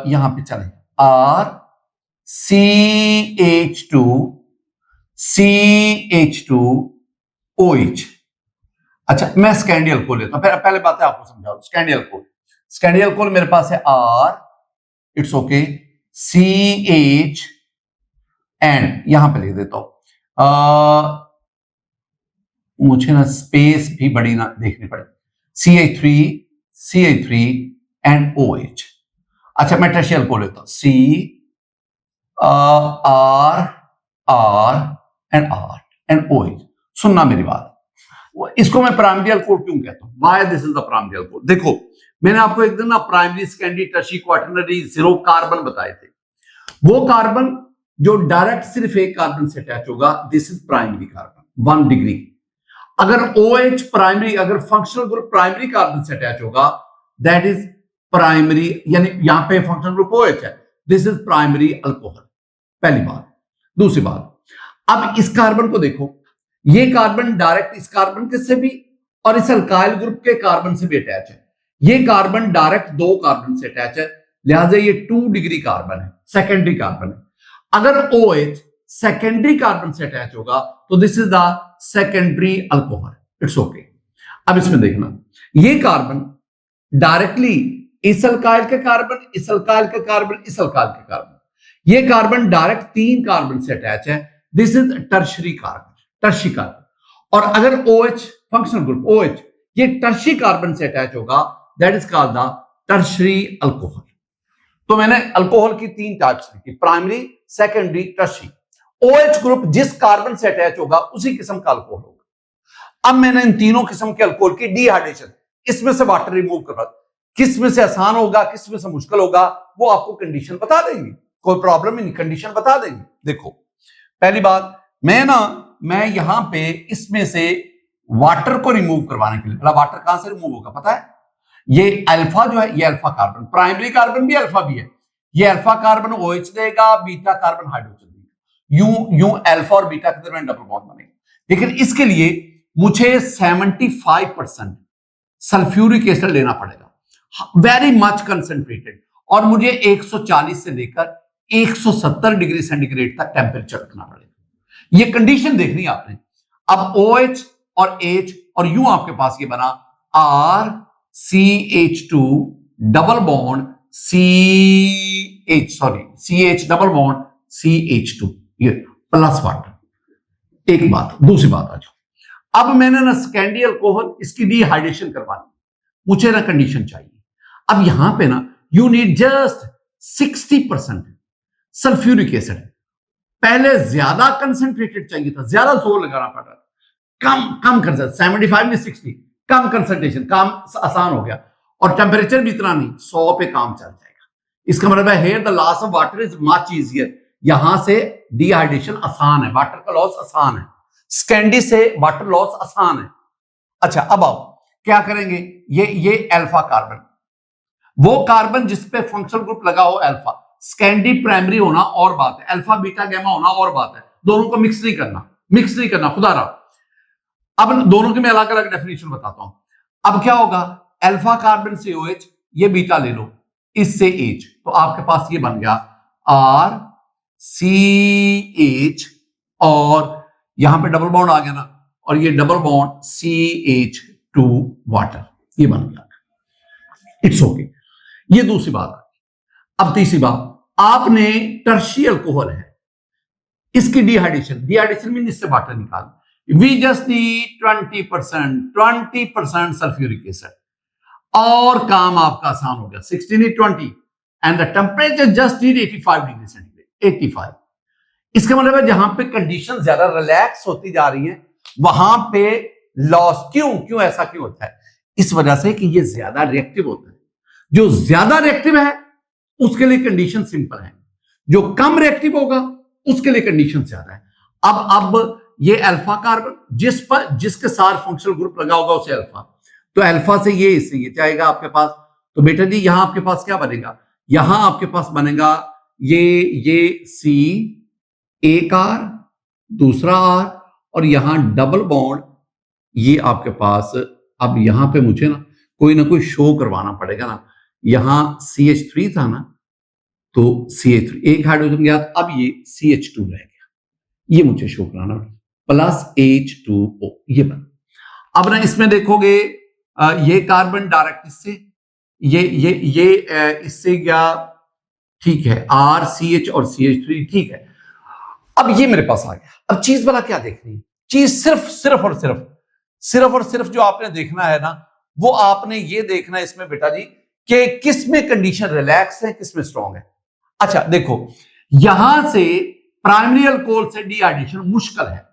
यहां पे चले, CH2OH। अच्छा मैं स्कैंडियल अल्कोहल लेता हूं, पहले बातें आपको समझाओ। स्कैंडियल अल्कोहल मेरे पास है इट्स ओके, CH एंड यहां पे लिख देता हूं, मुझे ना स्पेस भी बड़ी ना देखनी पड़े, CH3 एंड OH। अच्छा मैं टर्शियल अल्कोहल लेता हूं, R एंड OH। सुनना मेरी बात, इसको मैं प्राइमरी अल्कोहल क्यों कहता हूं, why this is the primary alcohol. देखो मैंने आपको एक दिन ना primary, secondary, tertiary, quaternary, zero carbon बताए थे। वो कार्बन जो डायरेक्ट सिर्फ एक कार्बन से अटैच होगा, this is primary carbon 1 degree. अगर OH प्राइमरी, अगर फंक्शनल ग्रुप प्राइमरी कार्बन से अटैच होगा, दैट इज प्राइमरी, यानी यहां पे फंक्शनल ग्रुप OH है, दिस इज प्राइमरी अल्कोहल, पहली बात। दूसरी बात, अब इस कार्बन को देखो, ये कार्बन डायरेक्ट इस कार्बन के से भी और इस अल्काइल ग्रुप के कार्बन से भी अटैच है। ये कार्बन डायरेक्ट 2 कार्बन से अटैच है, लिहाजा ये 2 डिग्री कार्बन है, सेकेंडरी कार्बन है। अगर OH सेकेंडरी कार्बन से अटैच होगा तो this is the secondary alcohol, it's okay. अब इसमें देखना, ये कार्बन डायरेक्टली इस अल्काइल के कार्बन, इस अल्काइल के कार्बन, इस अल्काइल के कार्बन, ये कार्बन डायरेक्ट 3 कार्बन से अटैच है, this is tertiary carbon, tertiary carbon. और अगर OH फंक्शनल ग्रुप OH ये टर्शियरी कार्बन से अटैच होगा, that is called the tertiary alcohol. तो मैंने अल्कोहल की 3 टाइप्स लिखी, primary, secondary, tertiary. OH group जिस कार्बन से अटैच होगा उसी किस्म का अल्कोहल होगा। अब मैंने इन तीनों किस्म के अल्कोहल की डिहाइड्रेशन, इसमें से वाटर रिमूव करवा, किस में से आसान होगा, किस में से मुश्किल होगा, वो आपको कंडीशन बता देंगे, कोई प्रॉब्लम नहीं, कंडीशन बता देंगे। देखो पहली बात, मैं यहां पे इसमें से वाटर को रिमूव करवाने के लिए, वाटर कहां से रिमूव होगा पता है, ये अल्फा जो है, ये अल्फा कार्बन, प्राइमरी कार्बन भी अल्फा भी है, ये अल्फा कार्बन OH देगा, बीटा कार्बन हाइड्रोजन देगा। यूं अल्फा और बीटा के दरमियान डबल बॉन्ड बनेगा। लेकिन इसके लिए मुझे 75% सल्फ्यूरिक एसिड लेना पड़ेगा, वेरी मच कंसंट्रेटेड, और मुझे 140 से लेकर 170 डिग्री सेंटीग्रेड तक टेम्परेचर रखना पड़ेगा। ये कंडीशन देखनी है आपने। अब OH और H और यूं आपके पास ये बना RCH2 double bond CH double bond CH2, ये प्लस वाटर। एक बात, दूसरी बात आ जाओ। अब मैंने ना स्कैंडी अल्कोहल, इसकी डिहाइड्रेशन करवानी, मुझे ना कंडीशन चाहिए। अब यहां पे ना you need just 60% sulphuric acid. पहले ज्यादा कंसंट्रेटेड चाहिए था, ज्यादा जोर लगाना पड़ रहा था, कम कर सकते 75 में 60, कम कंसंट्रेशन, काम आसान हो गया, और टेम्परेचर भी इतना नहीं, 100 पे काम चल जाएगा। इसका मतलब है here the loss of water is much easier. यहां से डिहाइड्रेशन आसान है, वाटर का लॉस आसान है, स्कैंडी से वाटर लॉस आसान है। अच्छा, अब आओ क्या करेंगे, ये अल्फा कार्बन, वो कार्बन जिसपे फंक्शनल ग्रुप लगा हो अल्फा, स्कैंडी प्राइमरी होना और बात है, अल्फा बीटा गैमा होना और बात है, दोनों को मिक्स नहीं करना खुदा रहा। अब दोनों की मैं अलग अलग डेफिनेशन बताता हूं। अब क्या होगा, अल्फा कार्बन से OH, ये बीटा ले लो, इससे H, तो आपके पास ये बन गया RCH, और यहां पे डबल बॉन्ड आ गया ना, और ये डबल बॉन्ड CH2 वाटर, ये बन गया। It's okay. ये दूसरी बात है। अब तीसरी बात, आपने टर्शियल अल्कोहल है, इसकी डिहाइड्रेशन मीन इससे वाटर निकाल, we just need 20% sulphuric acid, और काम आपका आसान हो गया। 60 need 20 and the temperature just need 85 degree centigrade, 85। इसका मतलब है जहां पे कंडीशन ज्यादा रिलैक्स होती जा रही है वहां पे लॉस क्यों ऐसा क्यों होता है? इस वजह से कि ये ज्यादा रिएक्टिव होता है। जो ज्यादा रिएक्टिव है उसके लिए कंडीशन सिंपल है, जो कम रिएक्टिव होगा उसके लिए कंडीशन ज्यादा है। अब ये अल्फा कार्बन जिसके साथ फंक्शनल ग्रुप लगा होगा उसे अल्फा, तो अल्फा से ये इससे ये जाएगा आपके पास, तो बेटा जी यहां आपके पास क्या बनेगा, यहां आपके पास बनेगा ये C, एक R, दूसरा R, और यहां डबल बॉन्ड, ये आपके पास। अब यहां पे मुझे ना कोई शो करवाना पड़ेगा ना, यहां CH3 था ना, तो CH3 एक हाइड्रोजन गया, अब ये CH2 रह गया, ये मुझे शो कराना प्लस H2O, ये बना। अब ना इसमें देखोगे ये कार्बन डायरेक्ट इससे, ये इससे गया, ठीक है, RCH और CH3, ठीक है। अब ये मेरे पास आ गया। अब चीज वाला क्या देख रही है, चीज सिर्फ और सिर्फ जो आपने देखना है ना, वो आपने ये देखना है इसमें बेटा जी कि किस में कंडीशन रिलैक्स है, किस में स्ट्रॉन्ग है। अच्छा देखो, यहां से प्राइमरी अल्कोहल से डिहाइड्रेशन मुश्किल है,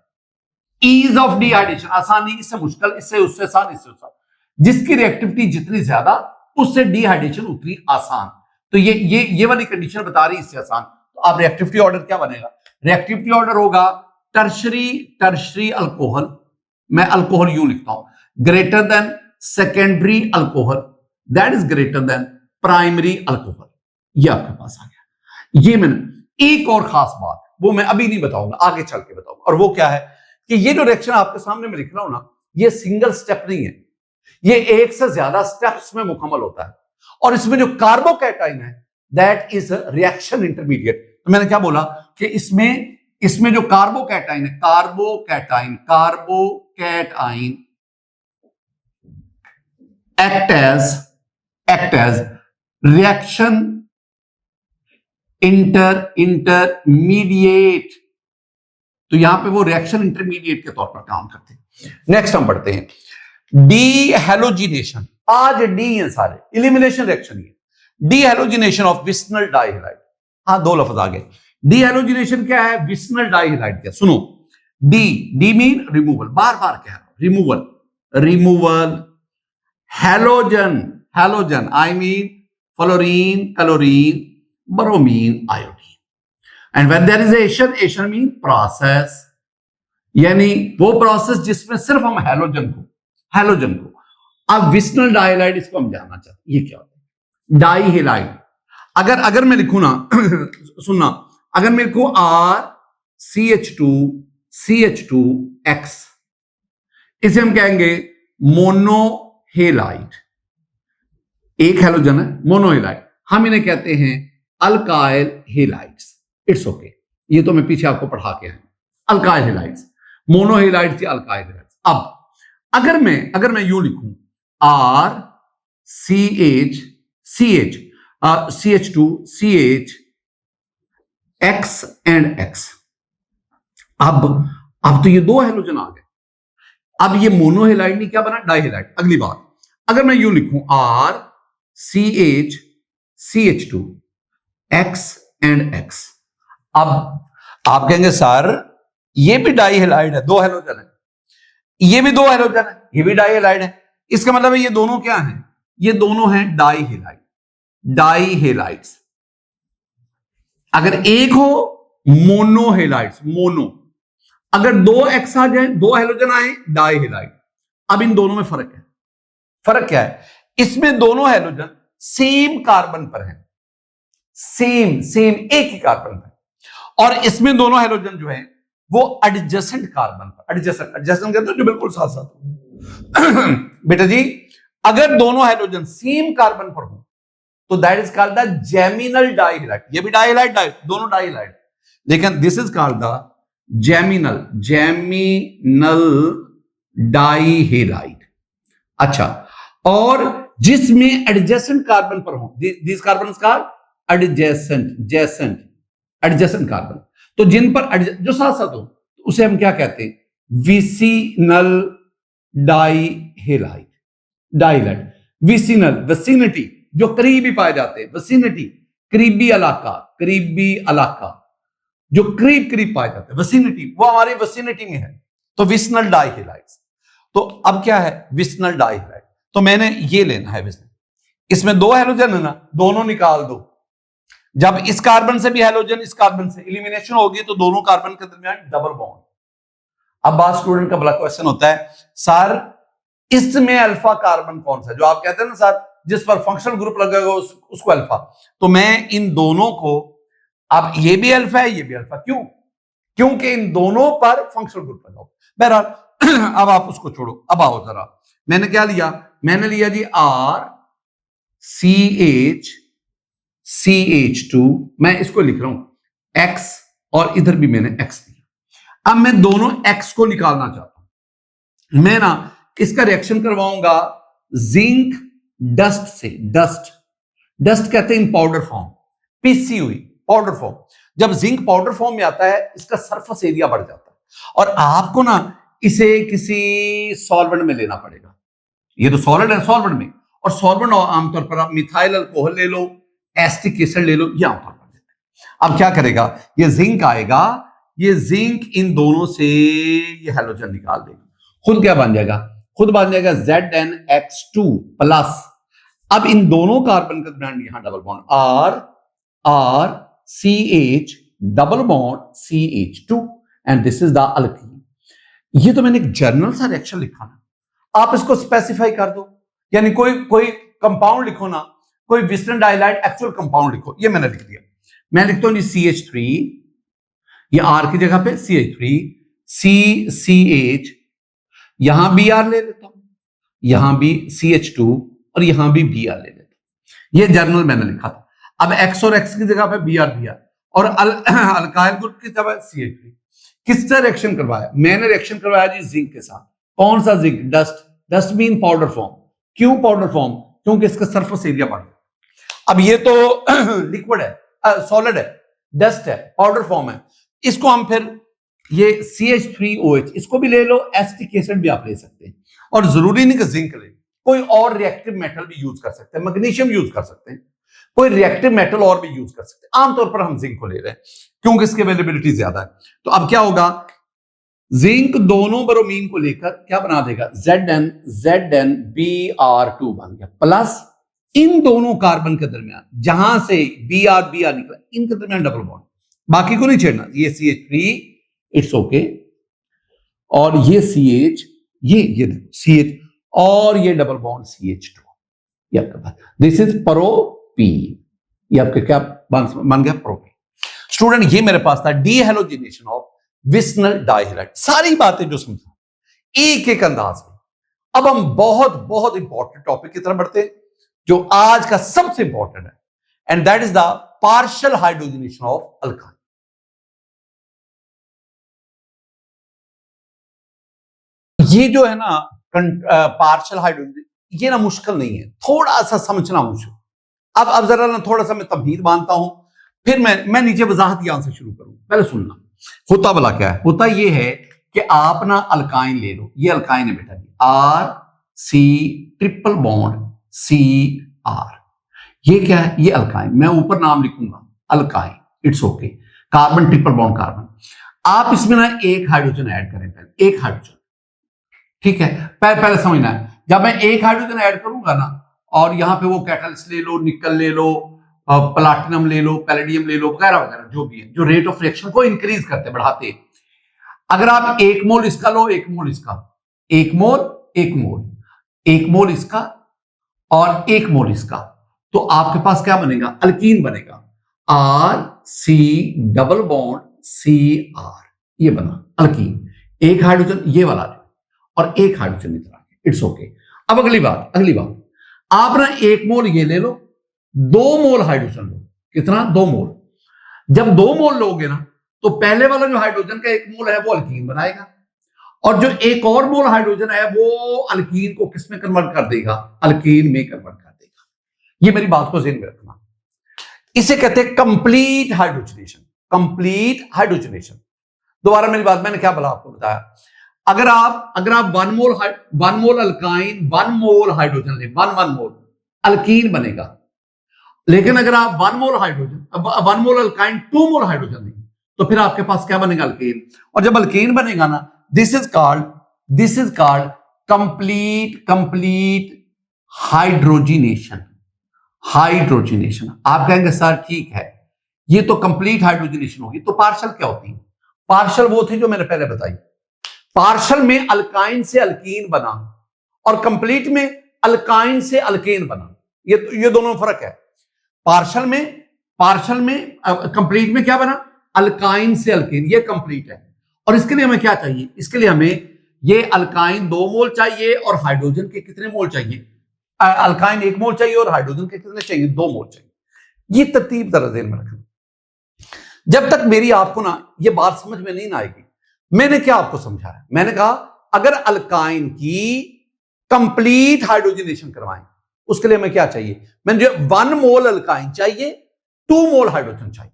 ईज ऑफ डिहाइड्रेशन आसानी, इससे मुश्किल, इससे उससे आसान, इससे आसान। जिसकी रिएक्टिविटी जितनी ज्यादा उससे डिहाइड्रेशन उतनी आसान। तो ये वाली कंडीशन बता रही है इससे आसान। तो अब रिएक्टिविटी ऑर्डर क्या बनेगा, रिएक्टिविटी ऑर्डर होगा टर्शरी अल्कोहल, मैं अल्कोहल यूं लिखता हूं, greater than secondary alcohol, that is greater than primary alcohol. ये आपके पास आ गया। ये मैंने एक और खास बात, वो मैं अभी नहीं बताऊंगा, आगे चल के बताऊंगा, और वो क्या है कि ये जो रिएक्शन आपके सामने में लिख रहा हूं ना, ये सिंगल स्टेप नहीं है, ये एक से ज्यादा स्टेप्स में मुकम्मल होता है। और इसमें जो कार्बोकैटाइन है दैट इज रिएक्शन इंटरमीडिएट। तो मैंने क्या बोला कि इसमें जो कार्बोकैटाइन है, carbocation act as reaction intermediate, तो यहां पे वो रिएक्शन इंटरमीडिएट के तौर पर काम करते हैं। नेक्स्ट हम पढ़ते हैं डीहैलोजिनेशन। आज डी है सारे, इलिमिनेशन रिएक्शन है, डीहैलोजिनेशन ऑफ विस्नल डाइहैलाइड। हाँ, दो लफ्ज आ गए। डीहैलोजिनेशन क्या है, विस्नल डाइहैलाइड क्या, सुनो, डी मीन रिमूवल, बार बार कह रहा हूं, removal, halogen I mean fluorine, chlorine, bromine, iodine. And when there is ation mean process, यानी वो प्रोसेस जिसमें सिर्फ हम हैलोजन को। अब विस्नल डाइहैलाइड, इसको हम जानना चाहते हैं, ये क्या होता है डाइहैलाइड। अगर मैं लिखूं ना सुनना, अगर मेरे को CH2CH2X, इसे हम कहेंगे मोनोहेलाइड। एक हेलोजन है मोनोहेलाइड, हम इन्हें कहते हैं अल्काइल हेलाइड्स। इट्स ओके, ये तो मैं पीछे आपको पढ़ा के आया, अल्काइल हेलाइड्स, मोनोहेलाइड से अल्काइल हेलाइड्स। अब अगर मैं यूं लिखूं CH2CH X एंड X, अब तो ये दो हेलोजन आ गए। अब ये मोनोहेलाइड नहीं क्या बना, डाइहेलाइड। अगली बात, अगर मैं यूं लिखूं RCH2 X एंड X, अब आप कहेंगे सर ये भी डाइहेलाइड है, दो हेलोजन है, ये भी दो हेलोजन है, ये भी डाइहेलाइड है, इसका मतलब है ये दोनों क्या हैं, ये दोनों हैं डाइहेलाइड, डाइहेलाइड्स। अगर एक हो मोनोहेलाइड्स, मोनो, अगर दो एक्स आ जाए, दो हेलोजन आए, डाइहेलाइड। अब इन दोनों में फर्क है। फर्क क्या है, इसमें दोनों हेलोजन सेम कार्बन पर हैं, सेम एक ही कार्बन पर, और इसमें दोनों हेलोजन जो है वो एडजेसेंट कार्बन पर, एडजेसेंट कहते हैं जो बिल्कुल साथ साथ। बेटा जी, अगर दोनों हेलोजन सेम कार्बन पर हो तो that is called the geminal dihalide. ये भी डाइहेलाइड, दोनों डाइहेलाइड, लेकिन this is called the geminal dihalide. अच्छा, और जिसमें एडजेसेंट कार्बन पर हो, this carbon is called adjacent carbon, तो जिन पर जो साथ साथ हो उसे हम क्या कहते हैं, विसिनल डाइहेलाइड। विसिनल, विसिनिटी, जो करीबी पाए जाते हैं, विसिनिटी, करीबी इलाका, जो करीब पाए जाते हैं, विसिनिटी, वो हमारी विसिनिटी में है, तो विसिनल डाइहेलाइड्स। तो अब क्या है विसिनल डाइहेलाइड, तो मैंने ये लेना है विसिनल, इसमें दो हेलोजन है ना, दोनों निकाल दो। जब इस कार्बन से भी हेलोजन इस कार्बन से एलिमिनेशन होगी तो दोनों कार्बन के दरमियान डबल बॉन्ड। अब बात स्टूडेंट का बड़ा क्वेश्चन होता है, सर इसमें अल्फा कार्बन कौन सा, जो आप कहते हैं ना सर जिस पर फंक्शनल ग्रुप लगेगा उसको अल्फा, तो मैं इन दोनों को, अब ये भी अल्फा है ये भी अल्फा, क्यों, क्योंकि इन दोनों पर फंक्शनल ग्रुप लगाओ। बहरहाल अब आप उसको छोड़ो, अब आओ जरा, मैंने क्या लिया, मैंने लिया जी RCH2, मैं इसको लिख रहा हूं X, और इधर भी मैंने X लिया। अब मैं दोनों X को निकालना चाहता हूं, मैं ना इसका रिएक्शन करवाऊंगा जिंक डस्ट से। डस्ट कहते हैं पाउडर फॉर्म, पीसी हुई पाउडर फॉर्म। जब जिंक पाउडर फॉर्म में आता है इसका सरफेस एरिया बढ़ जाता है, और आपको ना इसे किसी सॉल्वेंट में लेना पड़ेगा। ये तो सॉलिड है सॉल्वेंट में, और सॉल्वेंट आमतौर पर आप मिथाइल अल्कोहल ले लो, एसिटिक एसिड ले लो, ये आमतौर पर लेते हैं। अब क्या करेगा, ये जिंक आएगा, ये जिंक इन दोनों से ये हेलोजन निकाल देगा, खुद क्या बन जाएगा, खुद बन जाएगा ZnX2 प्लस। अब इन दोनों कार्बन के दरमियान यहां double bond RCH double bond CH2 and this is the alkyne. ये तो मैंने एक जर्नल सा रिएक्शन लिखा ना, आप इसको स्पेसिफाई कर दो, यानी कोई कंपाउंड लिखो ना, कोई विसिनल डाइहेलाइड एक्चुअल कंपाउंड लिखो। ये मैंने लिख दिया, मैं लिखता हूं CH3, ये R की जगह पे CH3, CH, यहां Br ले लेता हूं, यहां भी CH2 और यहां भी Br ले लेता हूं। ये जर्नल मैंने लिखा था। अब X और X की जगह पे Br और अल्काइल ग्रुप की जगह CH3। किससे रिएक्शन करवाया, मैंने रिएक्शन करवाया जी जिंक के साथ। कौन सा zinc, dust mean powder form. क्यों पाउडर फॉर्म, क्योंकि इसका सरफेस एरिया बढ़ गया। अब ये तो लिक्विड है, सॉलिड है, डस्ट है, पाउडर फॉर्म है, इसको हम फिर ये CH3OH इसको भी ले लो, एसिटिक एसिड भी आप ले सकते हैं, और जरूरी नहीं कि जिंक ले, कोई और रिएक्टिव मेटल भी यूज कर सकते हैं, मैग्नीशियम यूज कर सकते हैं, कोई रिएक्टिव मेटल और भी यूज कर सकते हैं। आमतौर पर हम जिंक को ले रहे हैं क्योंकि इसकी अवेलेबिलिटी ज्यादा है। तो अब क्या होगा, जिंक दोनों ब्रोमीन को लेकर क्या बना देगा, ZnBr2 बन गया, प्लस इन दोनों कार्बन के दरमियान जहां से Br निकला, इनके दरमियान डबल बॉन्ड, बाकी को नहीं छेड़ना। ये CH3 इट्स ओके, और ये CH, ये CH, और ये डबल बॉन्ड CH2, ये आपके पास, दिस इज प्रोपीन, ये आपके क्या बन गया, प्रोपीन। स्टूडेंट ये मेरे पास था डीहेलोजिनेशन ऑफ विस्नल डाइहाइड्राइड। सारी बातें जो समझा एक एक अंदाज में। अब हम बहुत बहुत इंपॉर्टेंट टॉपिक की तरफ बढ़ते हैं जो आज का सबसे इंपॉर्टेंट है, and that is the partial hydrogenation of alkyne. ये जो है ना पार्शियल हाइड्रोजन, ये ना मुश्किल नहीं है, थोड़ा सा समझना मुश्किल। अब जरा ना थोड़ा सा मैं तबदील मानता हूं, फिर मैं नीचे वजाहत यहां से शुरू करूं। पहले सुनना होता भला क्या है। होता ये है कि आप ना अल्काइन ले लो, ये अल्काइन है बेटा जी, R C triple bond C R, ये क्या है, ये अल्काइन। मैं ऊपर नाम लिखूंगा alkyne, it's okay, carbon triple bond carbon. आप इसमें ना एक हाइड्रोजन ऐड करें, पहले एक हाइड्रोजन, ठीक है। पहले समझना है, जब मैं एक हाइड्रोजन ऐड करूंगा ना, और यहां पे वो कैटलिस्ट ले लो, निकल ले लो, प्लाटिनम ले लो, पैलेडियम ले लो, वगैरह वगैरह जो भी है, जो रेट ऑफ रिएक्शन को इंक्रीज करते बढ़ाते। अगर आप एक मोल इसका लो, एक मोल इसका, एक मोल एक मोल, एक मोल इसका और एक मोल इसका, तो आपके पास क्या बनेगा, अल्कीन बनेगा। R C double bond C R, ये बना अल्कीन। एक हाइड्रोजन ये वाला और एक हाइड्रोजन इधर आके, इट्स ओके। अब अगली बात आप ना एक मोल ये ले लो, 2 मोल हाइड्रोजन लो। कितना, 2 मोल। जब 2 मोल लोगे ना, तो पहले वाला जो हाइड्रोजन का 1 मोल है वो अल्कीन बनाएगा, और जो एक और मोल हाइड्रोजन है वो अल्कीन को किस में कन्वर्ट कर देगा, अल्कीन में कन्वर्ट कर देगा। ये मेरी बात को ध्यान में रखना। इसे कहते हैं कंप्लीट हाइड्रोजनेशन, कंप्लीट हाइड्रोजनेशन। दोबारा मेरी बात, मैंने क्या बोला आपको बताया, अगर आप 1 मोल अल्काइन 1 मोल हाइड्रोजन ले, 1 मोल अल्कीन बनेगा। लेकिन अगर आप 1 मोल हाइड्रोजन 1 मोल अल्काइन 2 मोल हाइड्रोजन लें, तो फिर आपके पास क्या बनेगा, अल्कीन। और जब अल्कीन बनेगा ना, this is called complete hydrogenation. आप कहेंगे सर ठीक है, ये तो कंप्लीट हाइड्रोजिनेशन होगी, तो पार्शियल क्या होती है। पार्शियल वो थी जो मैंने पहले बताई। पार्शियल में अल्काइन से अल्कीन बना, और कंप्लीट में अल्काइन से अल्केन बना। ये दोनों फर्क है। पार्शियल में कंप्लीट में क्या बना, अल्काइन से अल्केन, ये कंप्लीट है। और इसके लिए हमें क्या चाहिए, इसके लिए हमें ये अल्काइन 2 मोल चाहिए, और हाइड्रोजन के कितने मोल चाहिए, अल्काइन 1 मोल चाहिए, और हाइड्रोजन के कितने चाहिए, 2 मोल चाहिए। ये तरतीब जरा ध्यान में रखना। जब तक मेरी आपको ना ये बात समझ में नहीं आएगी, मैंने क्या आपको समझाया, मैंने कहा अगर अल्काइन की कंप्लीट हाइड्रोजनेशन करवाएं, उसके लिए हमें क्या चाहिए, मैंने 1 मोल अल्काइन चाहिए, 2 मोल हाइड्रोजन चाहिए।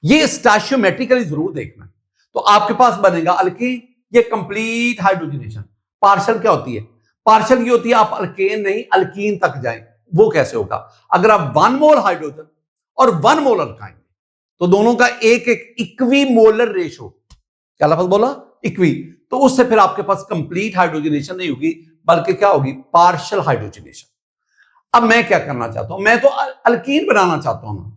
ये स्टैचियोमेट्रिकली जरूर देखना। तो आपके पास बनेगा अल्कीन, ये कंप्लीट हाइड्रोजनेशन। पार्शियल क्या होती है, पार्शियल ये होती है आप अल्केन नहीं अल्कीन तक जाएं। वो कैसे होगा, अगर आप 1 मोल हाइड्रोजन और 1 मोल अल्काइन, तो दोनों का एक इक्वी मोलर रेशो, क्या लफ्ज बोला, इक्वी, तो उससे फिर आपके पास कंप्लीट हाइड्रोजनेशन नहीं होगी, बल्कि क्या होगी, पार्शियल हाइड्रोजनेशन। अब मैं क्या करना चाहता हूं, मैं तो अल्कीन बनाना चाहता हूं ना।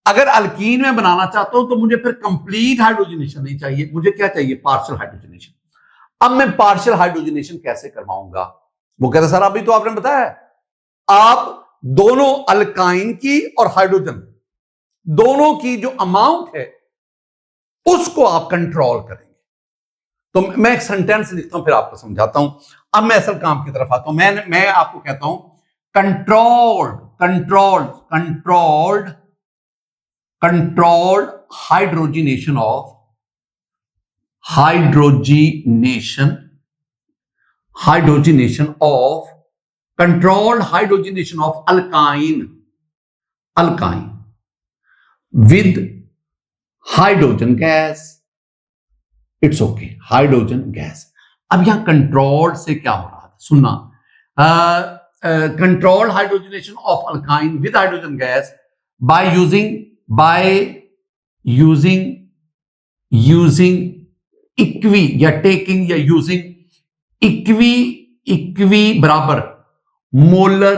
अगर अल्कीन में बनाना चाहता हूं तो मुझे फिर कंप्लीट हाइड्रोजनेशन नहीं चाहिए, मुझे क्या चाहिए, पार्शियल हाइड्रोजनेशन। अब मैं पार्शियल हाइड्रोजनेशन कैसे करवाऊंगा, वो कहते सर अभी तो आपने बताया, आप दोनों अल्काइन की और हाइड्रोजन दोनों की जो अमाउंट है उसको आप कंट्रोल करेंगे। तो मैं एक सेंटेंस लिखता हूं, फिर आपको समझाता हूं। अब मैं असल काम की तरफ आता हूं। मैं आपको कहता हूं controlled hydrogenation of alkyne with hydrogen gas, it's okay, hydrogen gas. अब यहां कंट्रोल से क्या हो रहा है, सुनना, control hydrogenation of alkyne with hydrogen gas by using equi या टेकिंग या यूजिंग इक्वी बराबर मोलर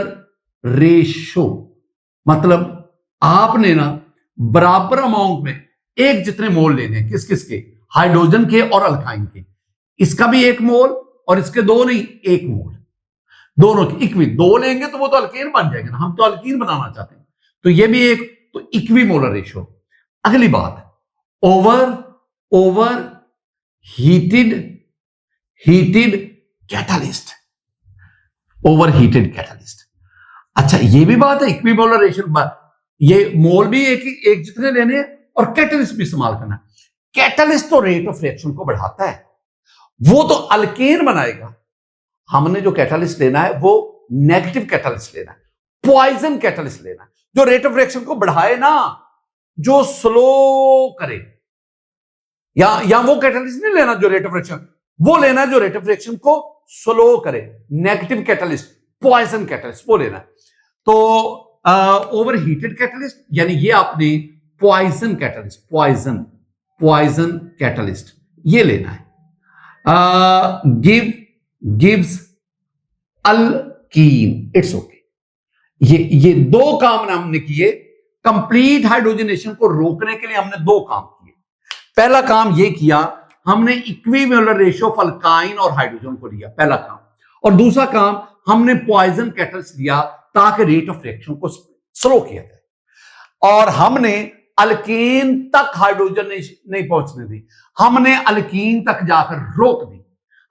रेशो। मतलब आपने ना बराबर अमाउंट में एक जितने मोल लेने हैं, किस किस के, हाइड्रोजन के और अल्काइन के। इसका भी 1 मोल और इसके 2 नहीं, 1 मोल, दोनों की इक्वी। 2 लेंगे तो वो तो अल्केन बन जाएगा ना, हम तो अल्कीन बनाना चाहते हैं, तो ये भी एक, तो इक्वी मोलर रेशो। अगली बात, over heated catalyst, over heated catalyst. अच्छा, ये भी बात है इक्विमोलर रेशियो, ये मोल भी एक जितने लेने हैं और कैटलिस्ट भी इस्तेमाल करना है। कैटलिस्ट तो रेट ऑफ रिएक्शन को बढ़ाता है, वो तो अल्केन बनाएगा। हमने जो कैटलिस्ट लेना है वो नेगेटिव कैटलिस्ट लेना है, पॉइजन कैटलिस्ट लेना है, जो रेट ऑफ रिएक्शन को बढ़ाए ना, जो स्लो करे। या वो कैटलिस्ट नहीं लेना जो रेट ऑफ रिएक्शन, वो लेना जो रेट ऑफ रिएक्शन को स्लो करे, नेगेटिव कैटलिस्ट, पॉइजन कैटलिस्ट, वो लेना है। तो ओवर हीटेड कैटलिस्ट यानी ये आपने पॉइजन कैटलिस्ट, पॉइजन कैटलिस्ट ये लेना है। Gives alkyne, it's okay. ये दो काम हमने किए, कंप्लीट हाइड्रोजनेशन को रोकने के लिए हमने दो काम किए। पहला काम ये किया, हमने इक्विमोलर रेशियो ऑफ अल्काइन और हाइड्रोजन को लिया, पहला काम। और दूसरा काम, हमने पॉइजन कैटलिस्ट लिया ताकि रेट ऑफ रिएक्शन को स्लो किया जाए। और हमने अल्कीन तक हाइड्रोजन नहीं पहुंचने दी, हमने अल्कीन तक जाकर रोक दी।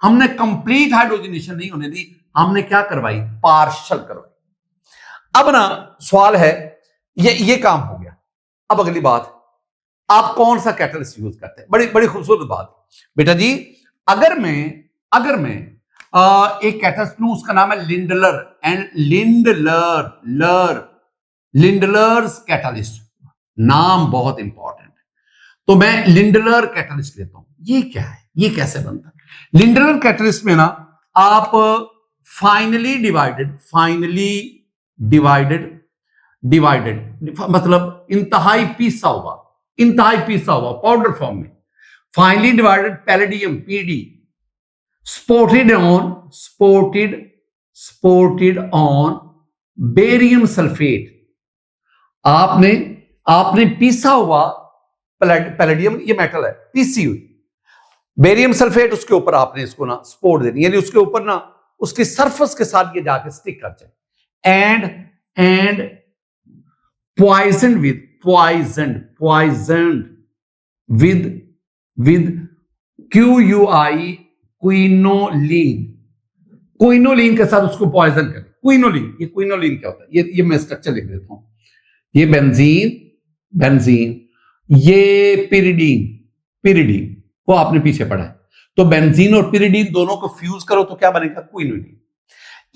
हमने कंप्लीट हाइड्रोजनेशन नहीं होने दी, हमने क्या करवाई, पार्शल करवाई। अब ना सवाल है, ये काम हो गया। अब अगली बात, आप कौन सा कैटलिस्ट यूज करते हैं? बड़ी बड़ी खूबसूरत बात बेटा जी। अगर मैं एक कैटलिस्ट लूं, उसका नाम है लिंडलर एंड लिंडलर्स कैटलिस्ट, नाम बहुत इंपॉर्टेंट है। तो मैं लिंडलर कैटलिस्ट लेता हूं। ये क्या है, ये कैसे बनता है? लिंडलर कैटलिस्ट में ना आप फाइनली डिवाइडेड मतलब इंतहाई पीसा हुआ पाउडर फॉर्म में, finally divided palladium PD, supported on barium sulphate. आपने पीसा हुआ पैलेडियम, ये मेटल है, पीसी हुई बेरियम सल्फेट, उसके ऊपर आपने इसको ना स्पोर्ट देनी, यानी उसके ऊपर ना उसकी सरफेस के साथ ये जाके स्टिक कर जाए। एंड पॉइजन विद क्विनोलिन के साथ उसको पॉइजन करें। क्विनोलिन क्या होता है? ये मैं स्ट्रक्चर लिख देता हूं। ये बेंजीन, ये पिरिडीन वो आपने पीछे पढ़ा है। तो बेंजीन और पिरिडीन दोनों को फ्यूज करो तो क्या बनेगा? क्विनोलिन।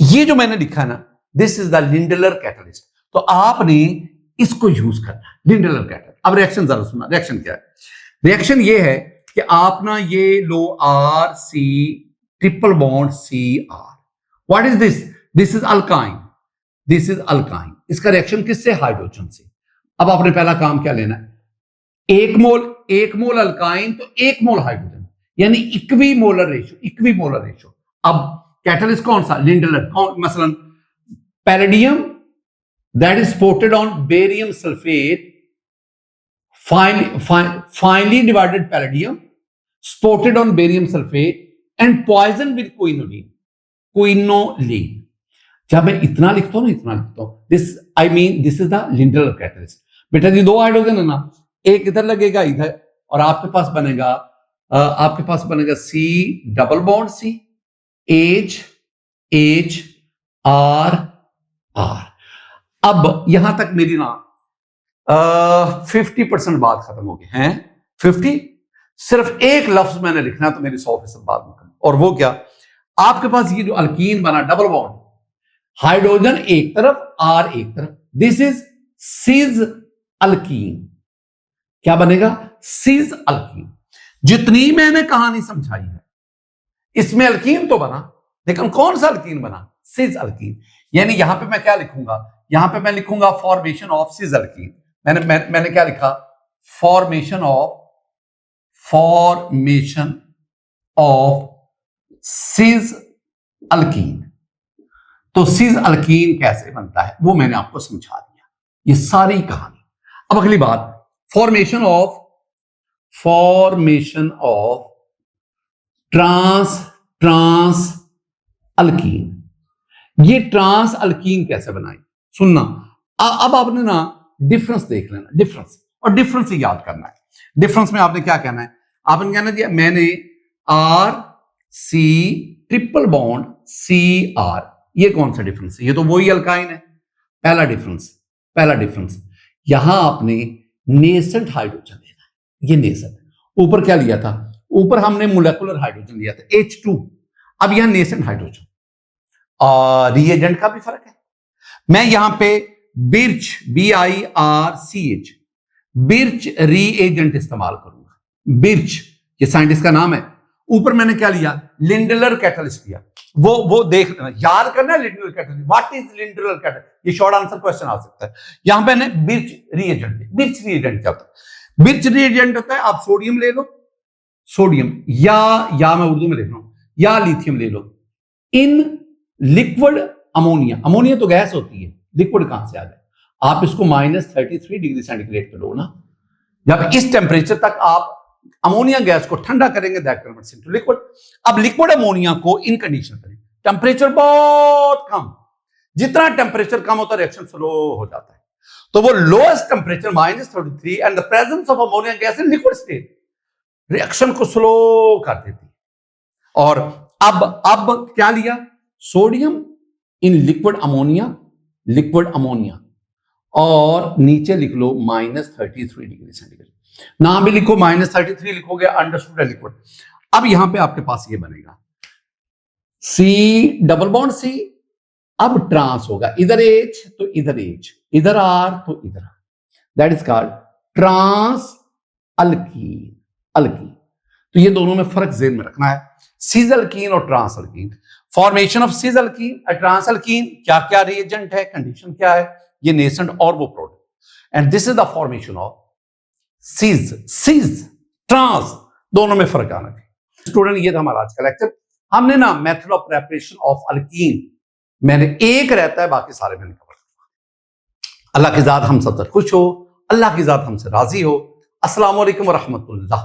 ये जो मैंने लिखा ना, this is the Lindlar catalyst. तो आपने इसको यूज करना है, लिंडलर कैटलिस्ट। अब रिएक्शन जरा सुना, रिएक्शन क्या है? रिएक्शन ये है कि आप ना ये लो RC triple bond CR। What is this? This is alkyne. इसका रिएक्शन किससे? हाइड्रोजन से। अब आपने पहला काम क्या लेना है? एक मोल अल्काइन तो एक मोल हाइड्रोजन, यानी इक्विमोलर रेशियो। अब कैटलिस्ट कौन सा? लिंडलर। मसलन palladium that is supported on barium sulphate, finely divided palladium spotted on barium sulfate and poison with quinoline. जब मैं इतना लिखता हूं, this is the Lindlar catalyst. बेटा जी, दो हाइड्रोजन है ना, एक इधर लगेगा इधर, और आपके पास बनेगा C double bond C H R। अब यहां तक मेरी ना 50% बात खत्म हो गई है। 50, सिर्फ एक लफ्ज मैंने लिखना है तो मेरी 100% बात मुकम्मल। और वो क्या? आपके पास ये जो अल्कीन बना, डबल बॉन्ड, हाइड्रोजन एक तरफ, R एक तरफ, दिस इज सिज अल्कीन। क्या बनेगा? सिज अल्कीन। जितनी मैंने कहानी समझाई है, इसमें अल्कीन तो बना, लेकिन कौन सा अल्कीन बना? सिज अल्कीन। यानी यहां पे मैं क्या लिखूंगा? यहां पे मैं लिखूंगा फॉर्मेशन ऑफ सिज अल्कीन। मैंने क्या लिखा? फॉर्मेशन ऑफ सिज अल्कीन। तो सिज अल्कीन कैसे बनता है वो मैंने आपको समझा दिया, ये सारी कहानी। अब अगली बात, फॉर्मेशन ऑफ ट्रांस अल्कीन। ये ट्रांस अल्कीन कैसे बनाई? सुनना, अब आपने ना डिफरेंस देख लेना, डिफरेंस से याद करना है। डिफरेंस में आपने क्या कहना है, आपने कहना दिया मैंने R C triple bond C R, ये कौन सा डिफरेंस है, ये तो वही अल्काइन है। पहला डिफरेंस यहां आपने नेसेंट हाइड्रोजन लेना है, ये नेसेंट। ऊपर क्या लिया था, ऊपर हमने मोलेकुलर हाइड्रोजन लिया था H2, अब यहां नेसेंट हाइड्रोजन। और रिएजेंट का भी फर्क है। मैं यहां पे बिर्च BIRCH बिर्च रीएजेंट इस्तेमाल करूंगा। बिर्च ये साइंटिस्ट का नाम है। ऊपर मैंने क्या लिया, लिंडलर कैटलिस्ट लिया। वो देख याद करना है, Lindlar catalyst what is Lindlar catalyst, ये शॉर्ट आंसर क्वेश्चन आ सकता है। यहां पे मैंने बिर्च रीएजेंट क्या होता है, बिर्च रीएजेंट होता है आप सोडियम ले लो, सोडियम या मैं उर्दू में लिख रहा हूं, या लिथियम ले लो इन लिक्विड अमोनिया। अमोनिया तो गैस होती है, लिक्विड कहां से आ गया, आप इसको -33 डिग्री सेंटीग्रेड पे लो ना, जब इस टेम्परेचर तक आप अमोनिया गैस को ठंडा करेंगे दैट कन्वर्ट्स इनटू लिक्विड। अब लिक्विड अमोनिया को इन कंडीशन करें, टेम्परेचर बहुत कम, जितना टेम्परेचर कम होता है रिएक्शन स्लो हो जाता है। तो वो lowest temperature -33 and the presence of ammonia gas in liquid state reaction को स्लो कर देती है। और अब क्या लिया, सोडियम इन लिक्विड अमोनिया और नीचे लिख लो -33 डिग्री सेंटीग्रेड, नाम भी लिखो -33 लिखोगे, अंडरस्टूड है लिक्विड। अब यहां पे आपके पास ये बनेगा C डबल बॉन्ड C, अब ट्रांस होगा, इधर H तो इधर H, इधर R तो इधर R, that is called trans alkene. तो ये दोनों में फर्क ज़हन में रखना है, सीज अल्कीन और trans alkene. Formation of cis alkene और ट्रांस अल्कीन, क्या क्या रिएजेंट है, कंडीशन क्या है, ये नेसेंट और वो product, and this is the formation of cis trans, दोनों में फर्क आना चाहिए। स्टूडेंट ये था हमारा आज का लेक्चर। हमने ना method of preparation of alkyne, मैंने एक रहता है, बाकी सारे मैंने कवर किया। अल्लाह की ज़ात हम सब तक खुश हो, अल्लाह की ज़ात हमसे राजी हो। अस्सलाम वालेकुम व रहमतुल्लाह।